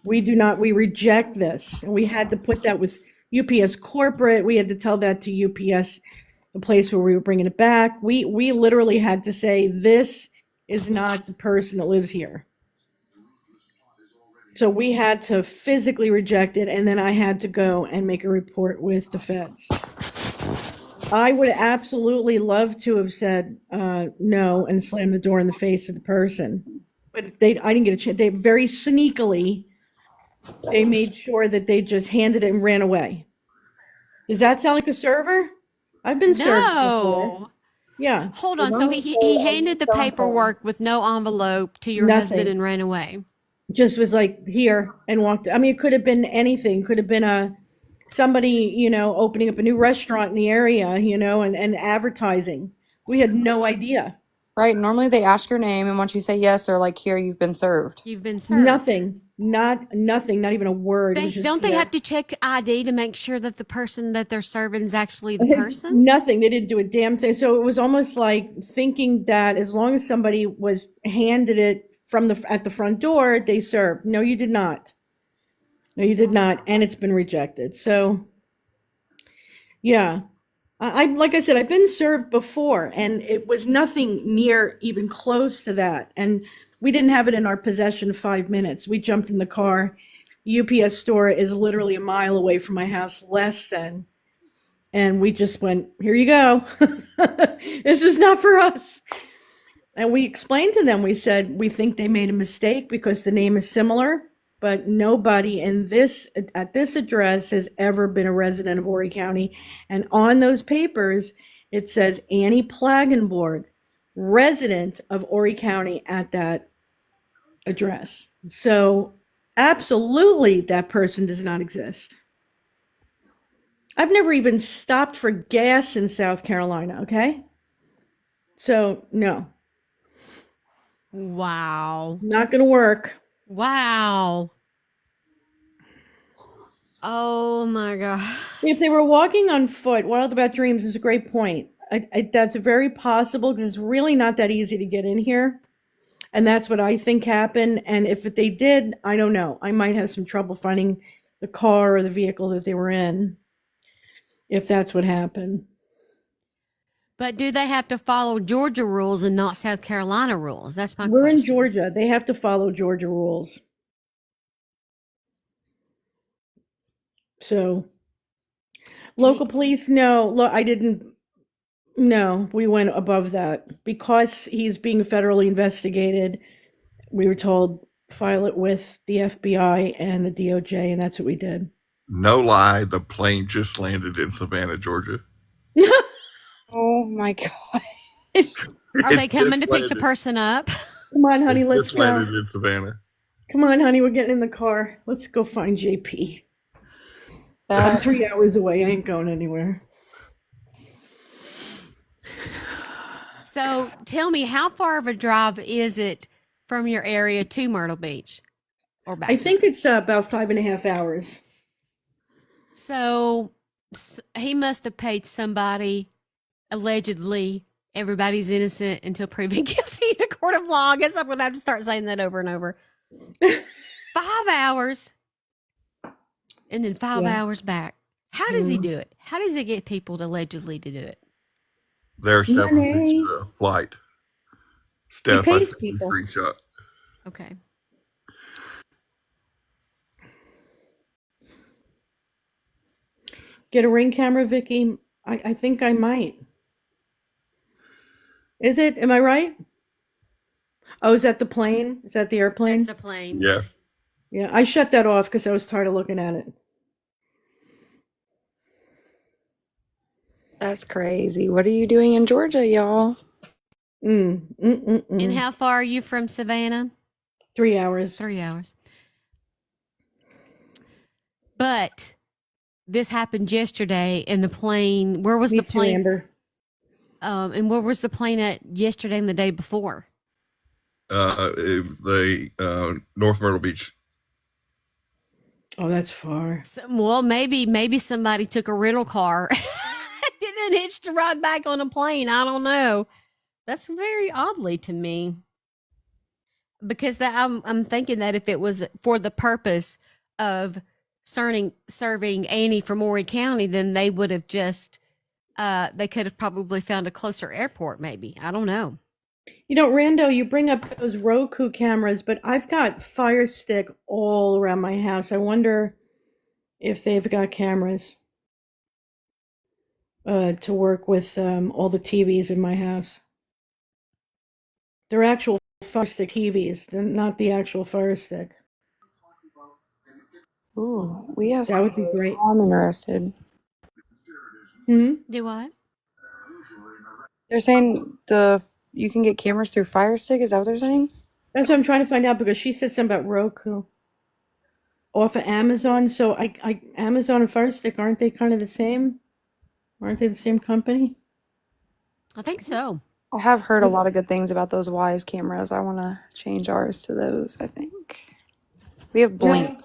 We do not. We reject this." And we had to put that with UPS corporate. We had to tell that to UPS, the place where we were bringing it back. We literally had to say, this is not the person that lives here. So we had to physically reject it, and then I had to go and make a report with the feds. I would absolutely love to have said no and slammed the door in the face of the person, but I didn't get a chance. They very sneakily, they made sure that they just handed it and ran away. Does that sound like a server? I've been served before. No. Yeah. Hold on. So he handed the paperwork with no envelope to your husband Nothing. and ran away. Just was like here and walked. I mean, it could have been anything. Could have been somebody, opening up a new restaurant in the area, and advertising. We had no idea. Right. Normally they ask your name, and once you say yes, they're like, here, you've been served. You've been served. Nothing. Nothing. Not even a word. It was just Don't they here. have to check ID to make sure that the person that they're serving is actually the person? Nothing. They didn't do a damn thing. So it was almost like thinking that as long as somebody was handed it at the front door, they served. No, you did not. No, you did not. And it's been rejected. So yeah. Like I said, I've been served before, and it was nothing near even close to that. And we didn't have it in our possession 5 minutes. We jumped in the car. UPS store is literally a mile away from my house, less than. And we just went, here you go. This is not for us. And we explained to them, we said, we think they made a mistake because the name is similar, but nobody at this address has ever been a resident of Horry County. And on those papers, it says Annie Plagenborg, resident of Horry County at that address. So absolutely that person does not exist. I've never even stopped for gas in South Carolina, okay? So no, Wow. not gonna work. Wow. Oh my God. If they were walking on foot, Wild About Dreams is a great point. That's very possible because it's really not that easy to get in here. And that's what I think happened. And if they did, I don't know. I might have some trouble finding the car or the vehicle that they were in, if that's what happened. But do they have to follow Georgia rules and not South Carolina rules? That's my We're in question. Georgia. They have to follow Georgia rules. So, local police, no. Look, I didn't. No, we went above that because he's being federally investigated. We were told file it with the FBI and the DOJ, and that's what we did. No lie, the plane just landed in Savannah, Georgia. Oh my God. Are they It coming just to pick the landed. person up? Come on, honey, It let's just go. landed in Savannah. Come on, honey, we're getting in the car. Let's go find JP. I'm That 3 hours away. I ain't going anywhere. So tell me, how far of a drive is it from your area to Myrtle Beach or back? I think it's about 5.5 hours. So he must have paid somebody, allegedly. Everybody's innocent until proven guilty in a court of law. I guess I'm going to have to start saying that over and over. 5 hours and then 5 Yeah. hours back. How does he do it? How does he get people to allegedly to do it? There's Steph's Money. flight. Steph, I pays sent you a people. screenshot. Okay. Get a Ring camera, Vicky? I think I might. Is it? Am I right? Oh, is that the plane? Is that the airplane? That's a plane. Yeah. Yeah, I shut that off because I was tired of looking at it. That's crazy. What are you doing in Georgia, y'all? And how far are you from Savannah? 3 hours. 3 hours. But this happened yesterday, and the plane. Where was Me the too, plane? Amber. And where was the plane at yesterday and the day before? North Myrtle Beach. Oh, that's far. Well, maybe somebody took a rental car and then hitched a ride back on a plane. I don't know. That's very oddly to me. Because I'm thinking that if it was for the purpose of serving Annie from Horry County, then they would have just they could have probably found a closer airport. Maybe, I don't know. You know, Rando, you bring up those Roku cameras, but I've got Fire Stick all around my house. I wonder if they've got cameras to work with all the TVs in my house. They're actual Fire Stick TVs, they're not the actual Fire Stick. Ooh, we have. That would be great. I'm interested. Do what? They're saying you can get cameras through Fire Stick. Is that what they're saying? That's what I'm trying to find out because she said something about Roku off of Amazon. So I Amazon and Fire Stick, aren't they kind of the same? Aren't they the same company? I think so. I have heard a lot of good things about those Wise cameras. I want to change ours to those, I think. We have Blink.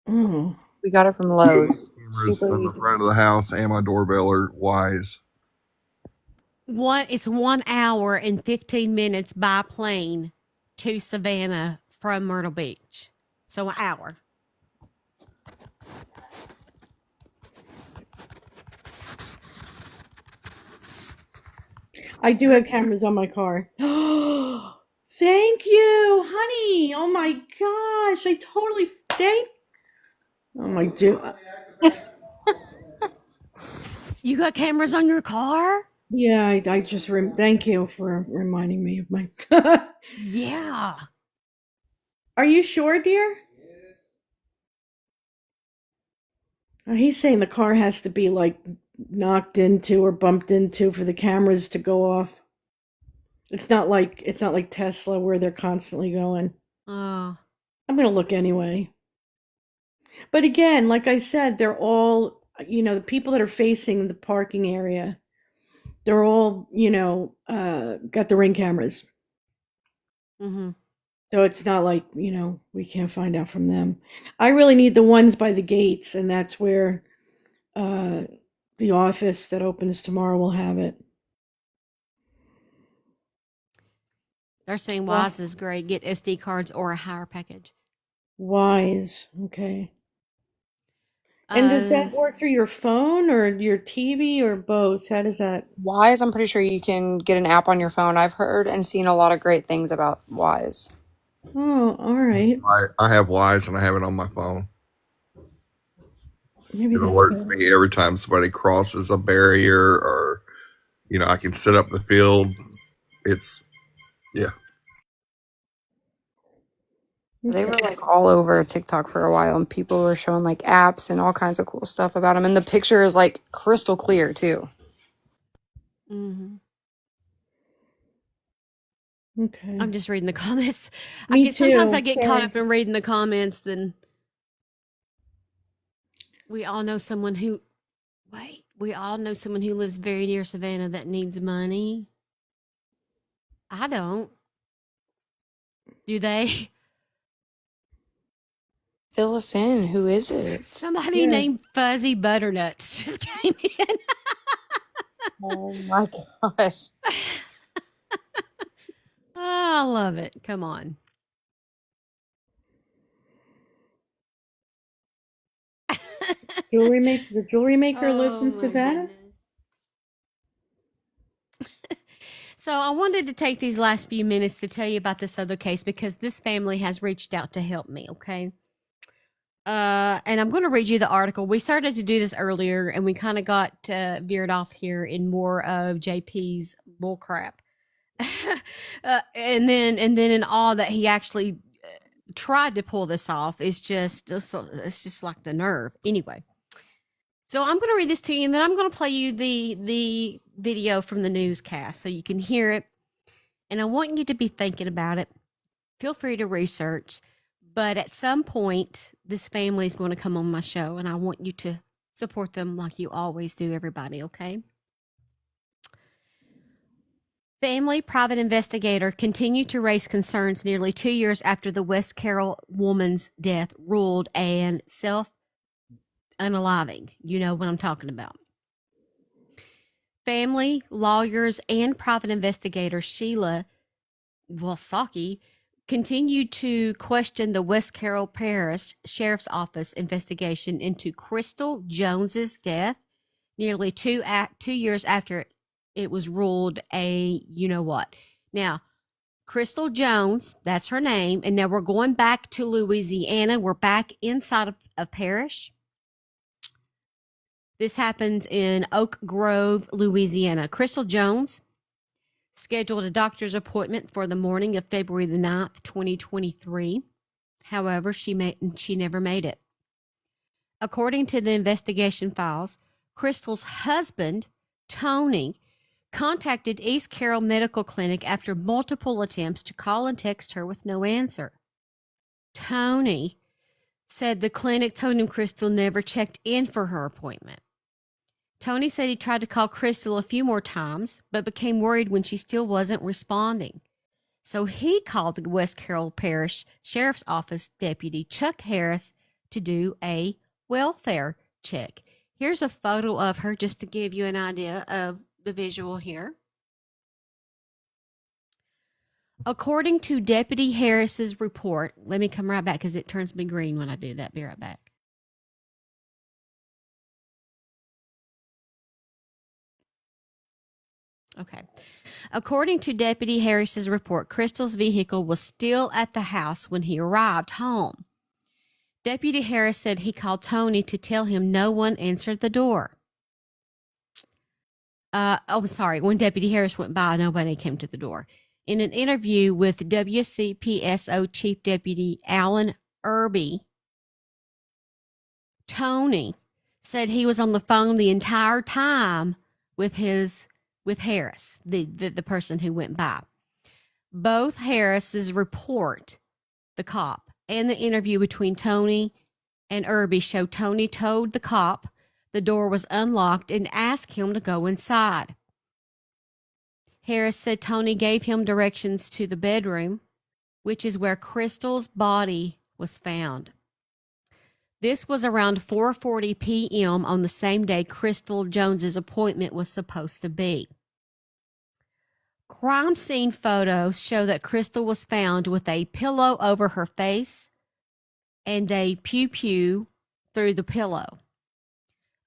Oh. We got it from Lowe's. Cameras Super on the easy. front of the house and my doorbell are Wise. It's 1 hour and 15 minutes by plane to Savannah from Myrtle Beach. So an hour. I do have cameras on my car. Thank you, honey. Oh my gosh. I totally Oh my dude. You got cameras on your car? Yeah, I just thank you for reminding me of my Yeah. Are you sure, dear? He's saying the car has to be like knocked into or bumped into for the cameras to go off. It's not like Tesla where they're constantly going. Oh. I'm going to look anyway. But again, like I said, they're all, the people that are facing the parking area, they're all, got the Ring cameras. Mm-hmm. So it's not like, we can't find out from them. I really need the ones by the gates, and that's where the office that opens tomorrow will have it. They're saying Wise is great. Get SD cards or a higher package. Wise, okay. And does that work through your phone or your TV or both? How does that? Wise, I'm pretty sure you can get an app on your phone. I've heard and seen a lot of great things about Wise. Oh, all right. I have Wise and I have it on my phone. Maybe It alerts me every time somebody crosses a barrier or, I can set up the field. Yeah. They were like all over TikTok for a while, and people were showing like apps and all kinds of cool stuff about them. And the picture is like crystal clear too. Mm-hmm. Okay. I'm just reading the comments. Me too. Sometimes I get caught up in reading the comments. Then we all know someone who. We all know someone who lives very near Savannah that needs money. I don't. Do they? Fill us in. Who is it? Somebody named Fuzzy Butternuts just came in. Oh my gosh. Oh, I love it. Come on. The jewelry maker lives in Savannah? So I wanted to take these last few minutes to tell you about this other case because this family has reached out to help me, okay? And I'm going to read you the article. We started to do this earlier, and we kind of got veered off here in more of JP's bullcrap. And then in all that he actually tried to pull this off is it's just like the nerve. Anyway, so I'm going to read this to you, and then I'm going to play you the video from the newscast so you can hear it. And I want you to be thinking about it. Feel free to research. But at some point, this family is going to come on my show, and I want you to support them like you always do, everybody, okay? Family private investigator continued to raise concerns nearly 2 years after the West Carroll woman's death ruled an self-unaliving. You know what I'm talking about. Family, lawyers, and private investigator Sheila Walsaki continued to question the West Carroll Parish Sheriff's Office investigation into Crystal Jones's death nearly 2 years after it was ruled a you-know-what. Now, Crystal Jones, that's her name, and now we're going back to Louisiana. We're back inside of Parish. This happens in Oak Grove, Louisiana. Crystal Jones scheduled a doctor's appointment for the morning of February the 9th, 2023. However, she never made it. According to the investigation files, Crystal's husband, Tony, contacted East Carroll Medical Clinic after multiple attempts to call and text her with no answer. Tony said the clinic told him Crystal never checked in for her appointment. Tony said he tried to call Crystal a few more times, but became worried when she still wasn't responding. So he called the West Carroll Parish Sheriff's Office Deputy Chuck Harris to do a welfare check. Here's a photo of her just to give you an idea of the visual here. According to Deputy Harris's report, let me come right back because it turns me green when I do that. Be right back. Okay. According to Deputy Harris's report, Crystal's vehicle was still at the house when he arrived home. Deputy Harris said he called Tony to tell him no one answered the door. When Deputy Harris went by, nobody came to the door. In an interview with WCPSO Chief Deputy Alan Irby, Tony said he was on the phone the entire time with Harris, the person who went by. Both Harris's report, the cop, and the interview between Tony and Irby show Tony told the cop the door was unlocked and asked him to go inside. Harris said Tony gave him directions to the bedroom, which is where Crystal's body was found. This was around 4:40 p.m. on the same day Crystal Jones's appointment was supposed to be. Crime scene photos show that Crystal was found with a pillow over her face and a pew-pew through the pillow.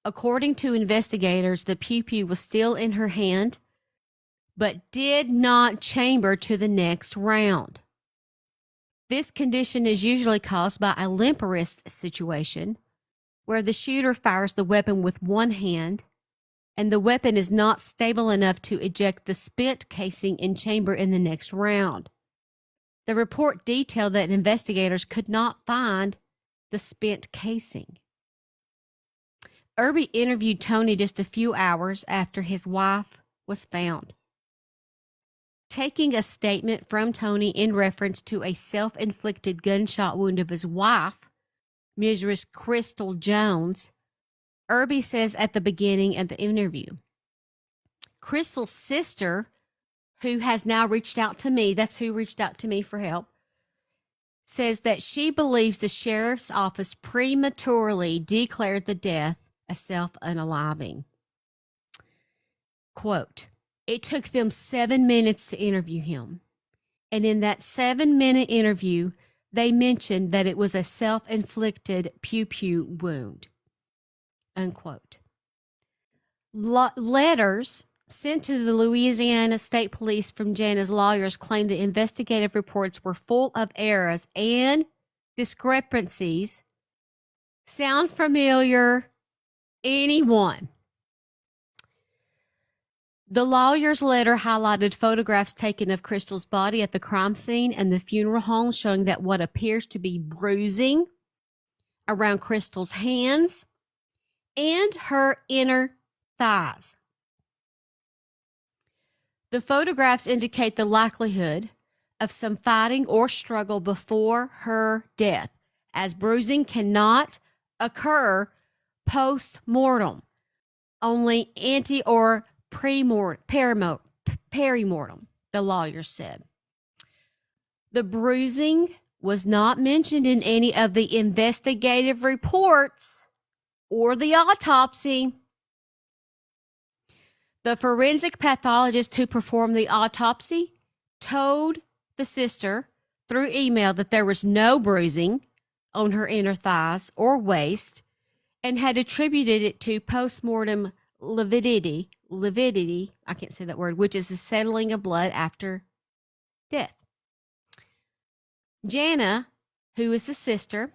According to investigators, the pew-pew was still in her hand, but did not chamber to the next round. This condition is usually caused by a limp wrist situation, where the shooter fires the weapon with one hand, and the weapon is not stable enough to eject the spent casing and chamber in the next round. The report detailed that investigators could not find the spent casing. Irby interviewed Tony just a few hours after his wife was found. Taking a statement from Tony in reference to a self-inflicted gunshot wound of his wife, Mrs. Crystal Jones, Irby says at the beginning of the interview, Crystal's sister, who has now reached out to me, that's who reached out to me for help, says that she believes the sheriff's office prematurely declared the death a self-unaliving. Quote, it took them 7 minutes to interview him. And in that 7-minute interview, they mentioned that it was a self-inflicted pew-pew wound. Unquote. Letters sent to the Louisiana State Police from Jana's lawyers claimed the investigative reports were full of errors and discrepancies. Sound familiar? Anyone? The lawyer's letter highlighted photographs taken of Crystal's body at the crime scene and the funeral home, showing that what appears to be bruising around Crystal's hands and her inner thighs. The photographs indicate the likelihood of some fighting or struggle before her death, as bruising cannot occur post-mortem, only ante or perimortem, the lawyer said. The bruising was not mentioned in any of the investigative reports or the autopsy. The forensic pathologist who performed the autopsy told the sister through email that there was no bruising on her inner thighs or waist and had attributed it to postmortem lividity, I can't say that word, which is the settling of blood after death. Jana, who is the sister,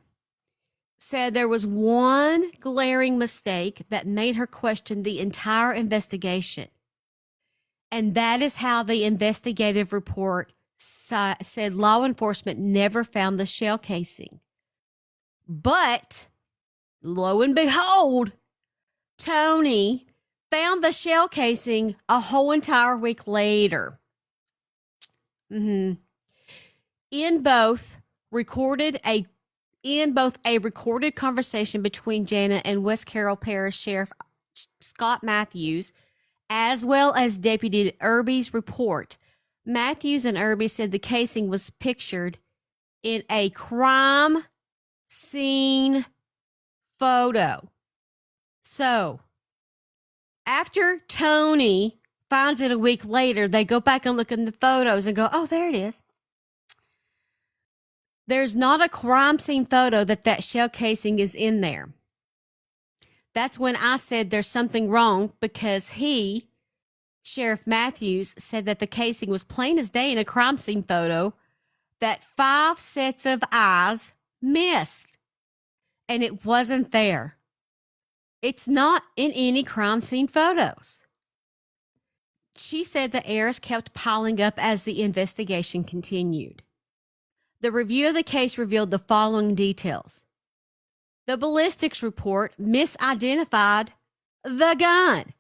said there was one glaring mistake that made her question the entire investigation. And that is how the investigative report said law enforcement never found the shell casing. But, lo and behold, Tony found the shell casing a whole entire week later. In both a recorded conversation between Jana and West Carroll Parish Sheriff Scott Matthews, as well as Deputy Irby's report, Matthews and Irby said the casing was pictured in a crime scene photo. So, after Tony finds it a week later, they go back and look at the photos and go, oh, there it is. There's not a crime scene photo that shell casing is in there. That's when I said there's something wrong, because Sheriff Matthews, said that the casing was plain as day in a crime scene photo that 5 sets of eyes missed. And it wasn't there. It's not in any crime scene photos. She said the errors kept piling up as the investigation continued. The review of the case revealed the following details. The ballistics report misidentified the gun.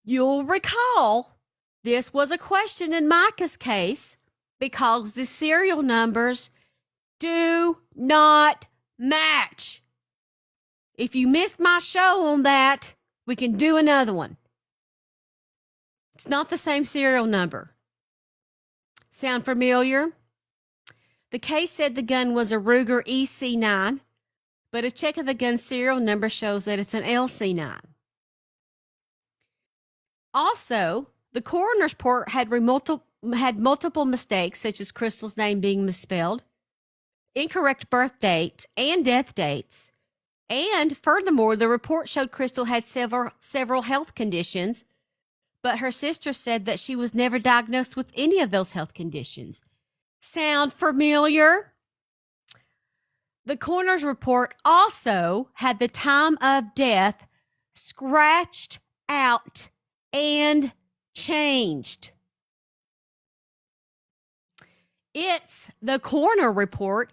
You'll recall this was a question in Micah's case because the serial numbers do not match. If you missed my show on that, we can do another one. It's not the same serial number. Sound familiar? The case said the gun was a Ruger EC9, but a check of the gun's serial number shows that it's an LC9. Also, the coroner's report had multiple mistakes, such as Crystal's name being misspelled, incorrect birth date and death dates, and furthermore, the report showed Crystal had several health conditions, but her sister said that she was never diagnosed with any of those health conditions. Sound familiar? The coroner's report also had the time of death scratched out and changed. The coroner report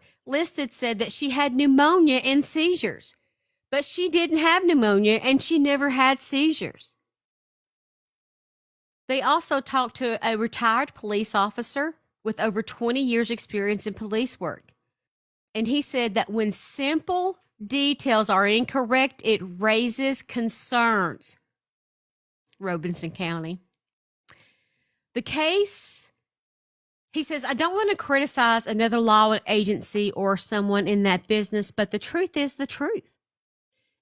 said that she had pneumonia and seizures, but she didn't have pneumonia and she never had seizures. They also talked to a retired police officer with over 20 years experience in police work. And he said that when simple details are incorrect, it raises concerns. Robinson County. The case, he says, I don't want to criticize another law agency or someone in that business, but the truth is the truth.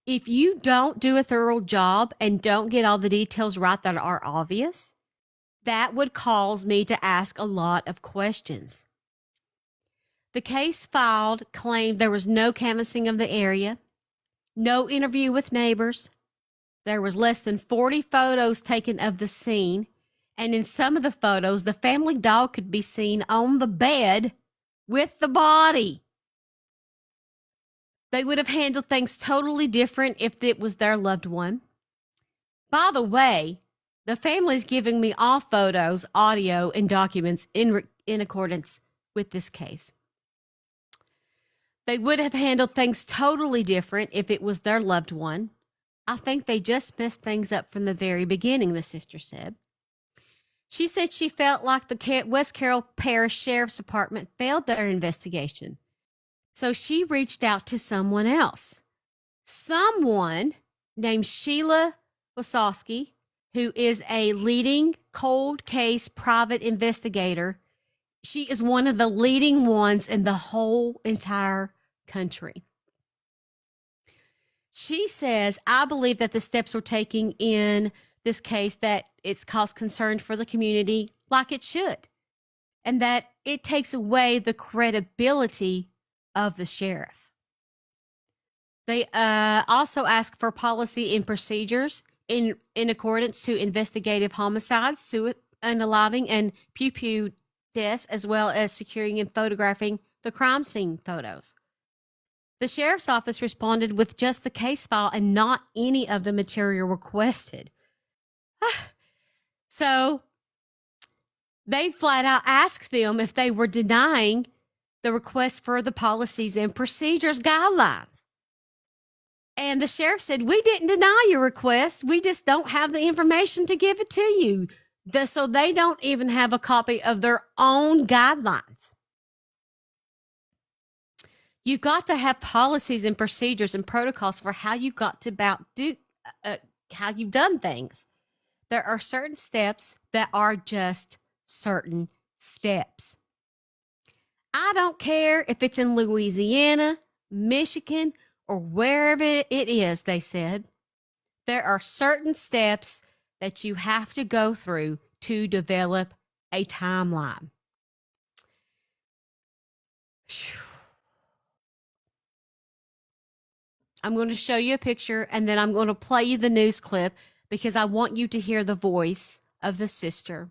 If you don't do a thorough job and don't get all the details right that are obvious, that would cause me to ask a lot of questions. The case filed claimed there was no canvassing of the area, no interview with neighbors, There was less than 40 photos taken of the scene, and in some of the photos, the family dog could be seen on the bed with the body. They would have handled things totally different if it was their loved one. By the way, the family's giving me all photos, audio, and documents in accordance with this case. They would have handled things totally different if it was their loved one. I think they just messed things up from the very beginning, the sister said. She said she felt like the West Carroll Parish Sheriff's Department failed their investigation. So she reached out to someone else. Someone named Sheila Wasowski, who is a leading cold case private investigator. She is one of the leading ones in the whole entire country. She says, I believe that the steps we're taking in this case, that it's caused concern for the community like it should, and that it takes away the credibility of the sheriff. They also ask for policy and procedures in accordance to investigative homicides, unaliving, and pew-pew deaths, as well as securing and photographing the crime scene photos. The sheriff's office responded with just the case file and not any of the material requested. So they flat out asked them if they were denying the request for the policies and procedures guidelines. And the sheriff said, we didn't deny your request. We just don't have the information to give it to you. So they don't even have a copy of their own guidelines. You've got to have policies and procedures and protocols for how you got to how you've done things. There are certain steps that are just certain steps. I don't care if it's in Louisiana, Michigan, or wherever it is, they said. There are certain steps that you have to go through to develop a timeline. I'm going to show you a picture, and then I'm going to play you the news clip because I want you to hear the voice of the sister.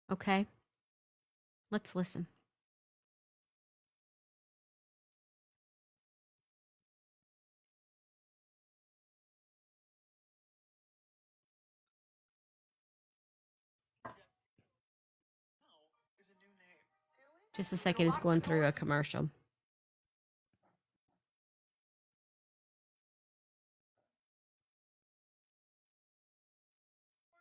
Okay? Let's listen. Just a second, it's going through a commercial.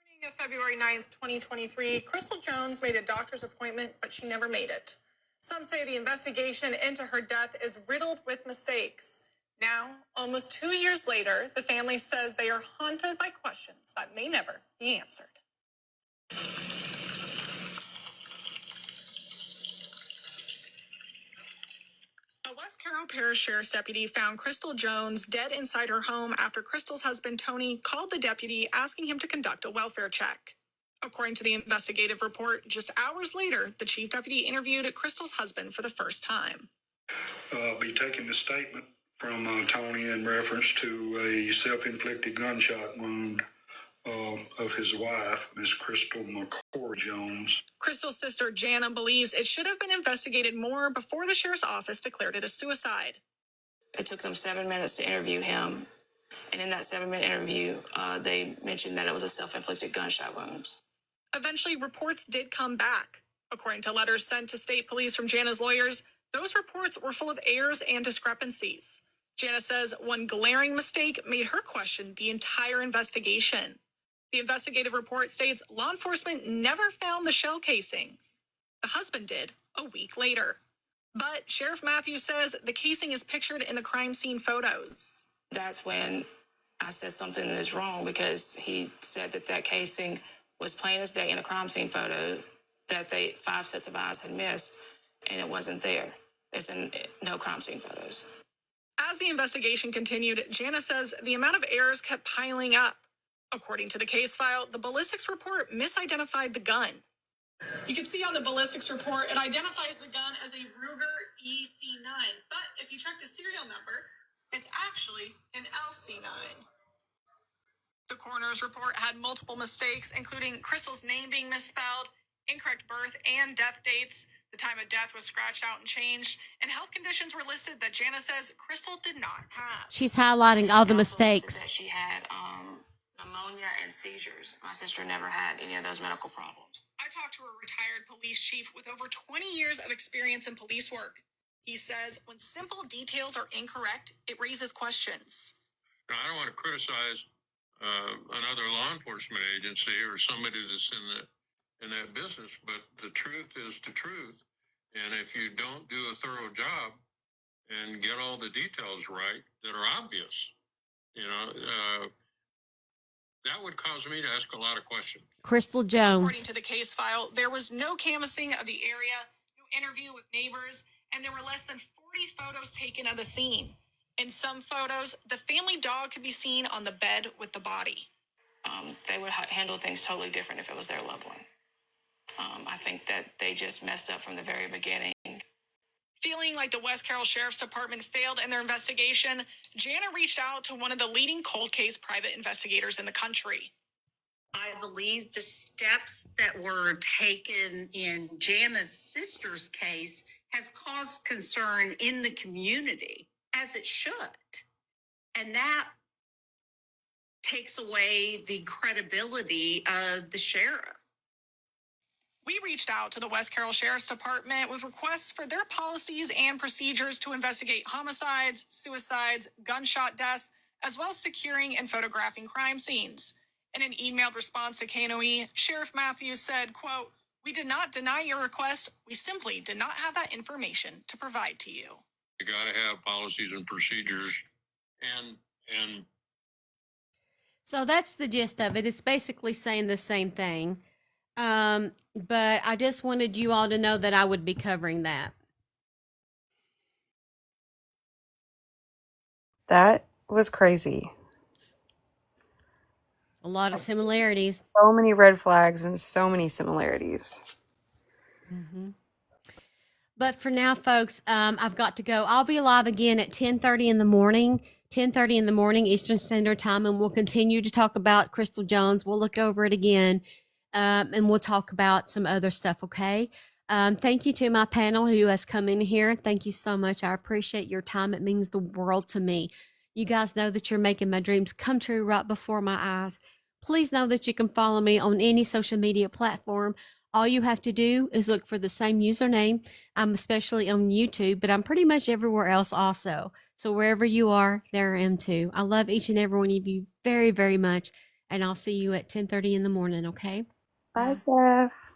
Morning of February 9th, 2023, Crystal Jones made a doctor's appointment, but she never made it. Some say the investigation into her death is riddled with mistakes. Now, almost 2 years later, the family says they are haunted by questions that may never be answered. A West Carroll Parish Sheriff's deputy found Crystal Jones dead inside her home after Crystal's husband, Tony, called the deputy asking him to conduct a welfare check. According to the investigative report, just hours later, the chief deputy interviewed Crystal's husband for the first time. I'll be taking the statement from Tony in reference to a self-inflicted gunshot wound of his wife, Miss Crystal McCoy Jones. Crystal's sister, Jana, believes it should have been investigated more before the sheriff's office declared it a suicide. It took them 7 minutes to interview him. And in that 7-minute interview, they mentioned that it was a self-inflicted gunshot wound. Eventually, reports did come back. According to letters sent to state police from Jana's lawyers, those reports were full of errors and discrepancies. Jana says one glaring mistake made her question the entire investigation. The investigative report states law enforcement never found the shell casing. The husband did a week later. But Sheriff Matthews says the casing is pictured in the crime scene photos. That's when I said something is wrong, because he said that casing was plain as day in a crime scene photo that 5 sets of eyes had missed, and it wasn't there. It's in no crime scene photos. As the investigation continued, Jana says the amount of errors kept piling up. According to the case file, the ballistics report misidentified the gun. You can see on the ballistics report, it identifies the gun as a Ruger EC9. But if you check the serial number, it's actually an LC9. The coroner's report had multiple mistakes, including Crystal's name being misspelled, incorrect birth and death dates. The time of death was scratched out and changed, and health conditions were listed that Jana says Crystal did not have. She's highlighting all the It also listed mistakes. that she had pneumonia and seizures. My sister never had any of those medical problems. I talked to a retired police chief with over 20 years of experience in police work. He says when simple details are incorrect, it raises questions. Now, I don't want to criticize another law enforcement agency or somebody that's in that business, but the truth is the truth. And if you don't do a thorough job and get all the details right that are obvious, that would cause me to ask a lot of questions. Crystal According Jones. to the case file, there was no canvassing of the area, no interview with neighbors, and there were less than 40 photos taken of the scene. In some photos, the family dog could be seen on the bed with the body. They would handle things totally different if it was their loved one. I think that they just messed up from the very beginning. Feeling like the West Carroll Sheriff's Department failed in their investigation, Jana reached out to one of the leading cold case private investigators in the country. I believe the steps that were taken in Jana's sister's case has caused concern in the community, as it should. And that takes away the credibility of the sheriff. We reached out to the West Carroll Sheriff's Department with requests for their policies and procedures to investigate homicides, suicides, gunshot deaths, as well as securing and photographing crime scenes. In an emailed response to KNOE, Sheriff Matthews said, quote, "We did not deny your request. We simply did not have that information to provide to you." You got to have policies and procedures and So that's the gist of it. It's basically saying the same thing. But I just wanted you all to know that I would be covering that. That was crazy. A lot of similarities. So many red flags and so many similarities. But for now, folks, I've got to go. I'll be live again at 10:30 in the morning, 10:30 in the morning Eastern Standard Time, and we'll continue to talk about Crystal Jones. We'll look over it again, and we'll talk about some other stuff, okay? Thank you to my panel who has come in here. Thank you so much. I appreciate your time. It means the world to me. You guys know that you're making my dreams come true right before my eyes. Please know that you can follow me on any social media platform. All you have to do is look for the same username. I'm especially on YouTube, but I'm pretty much everywhere else also. So wherever you are, there I am too. I love each and every one of you very, very much. And I'll see you at 10:30 in the morning, okay? Bye, Steph.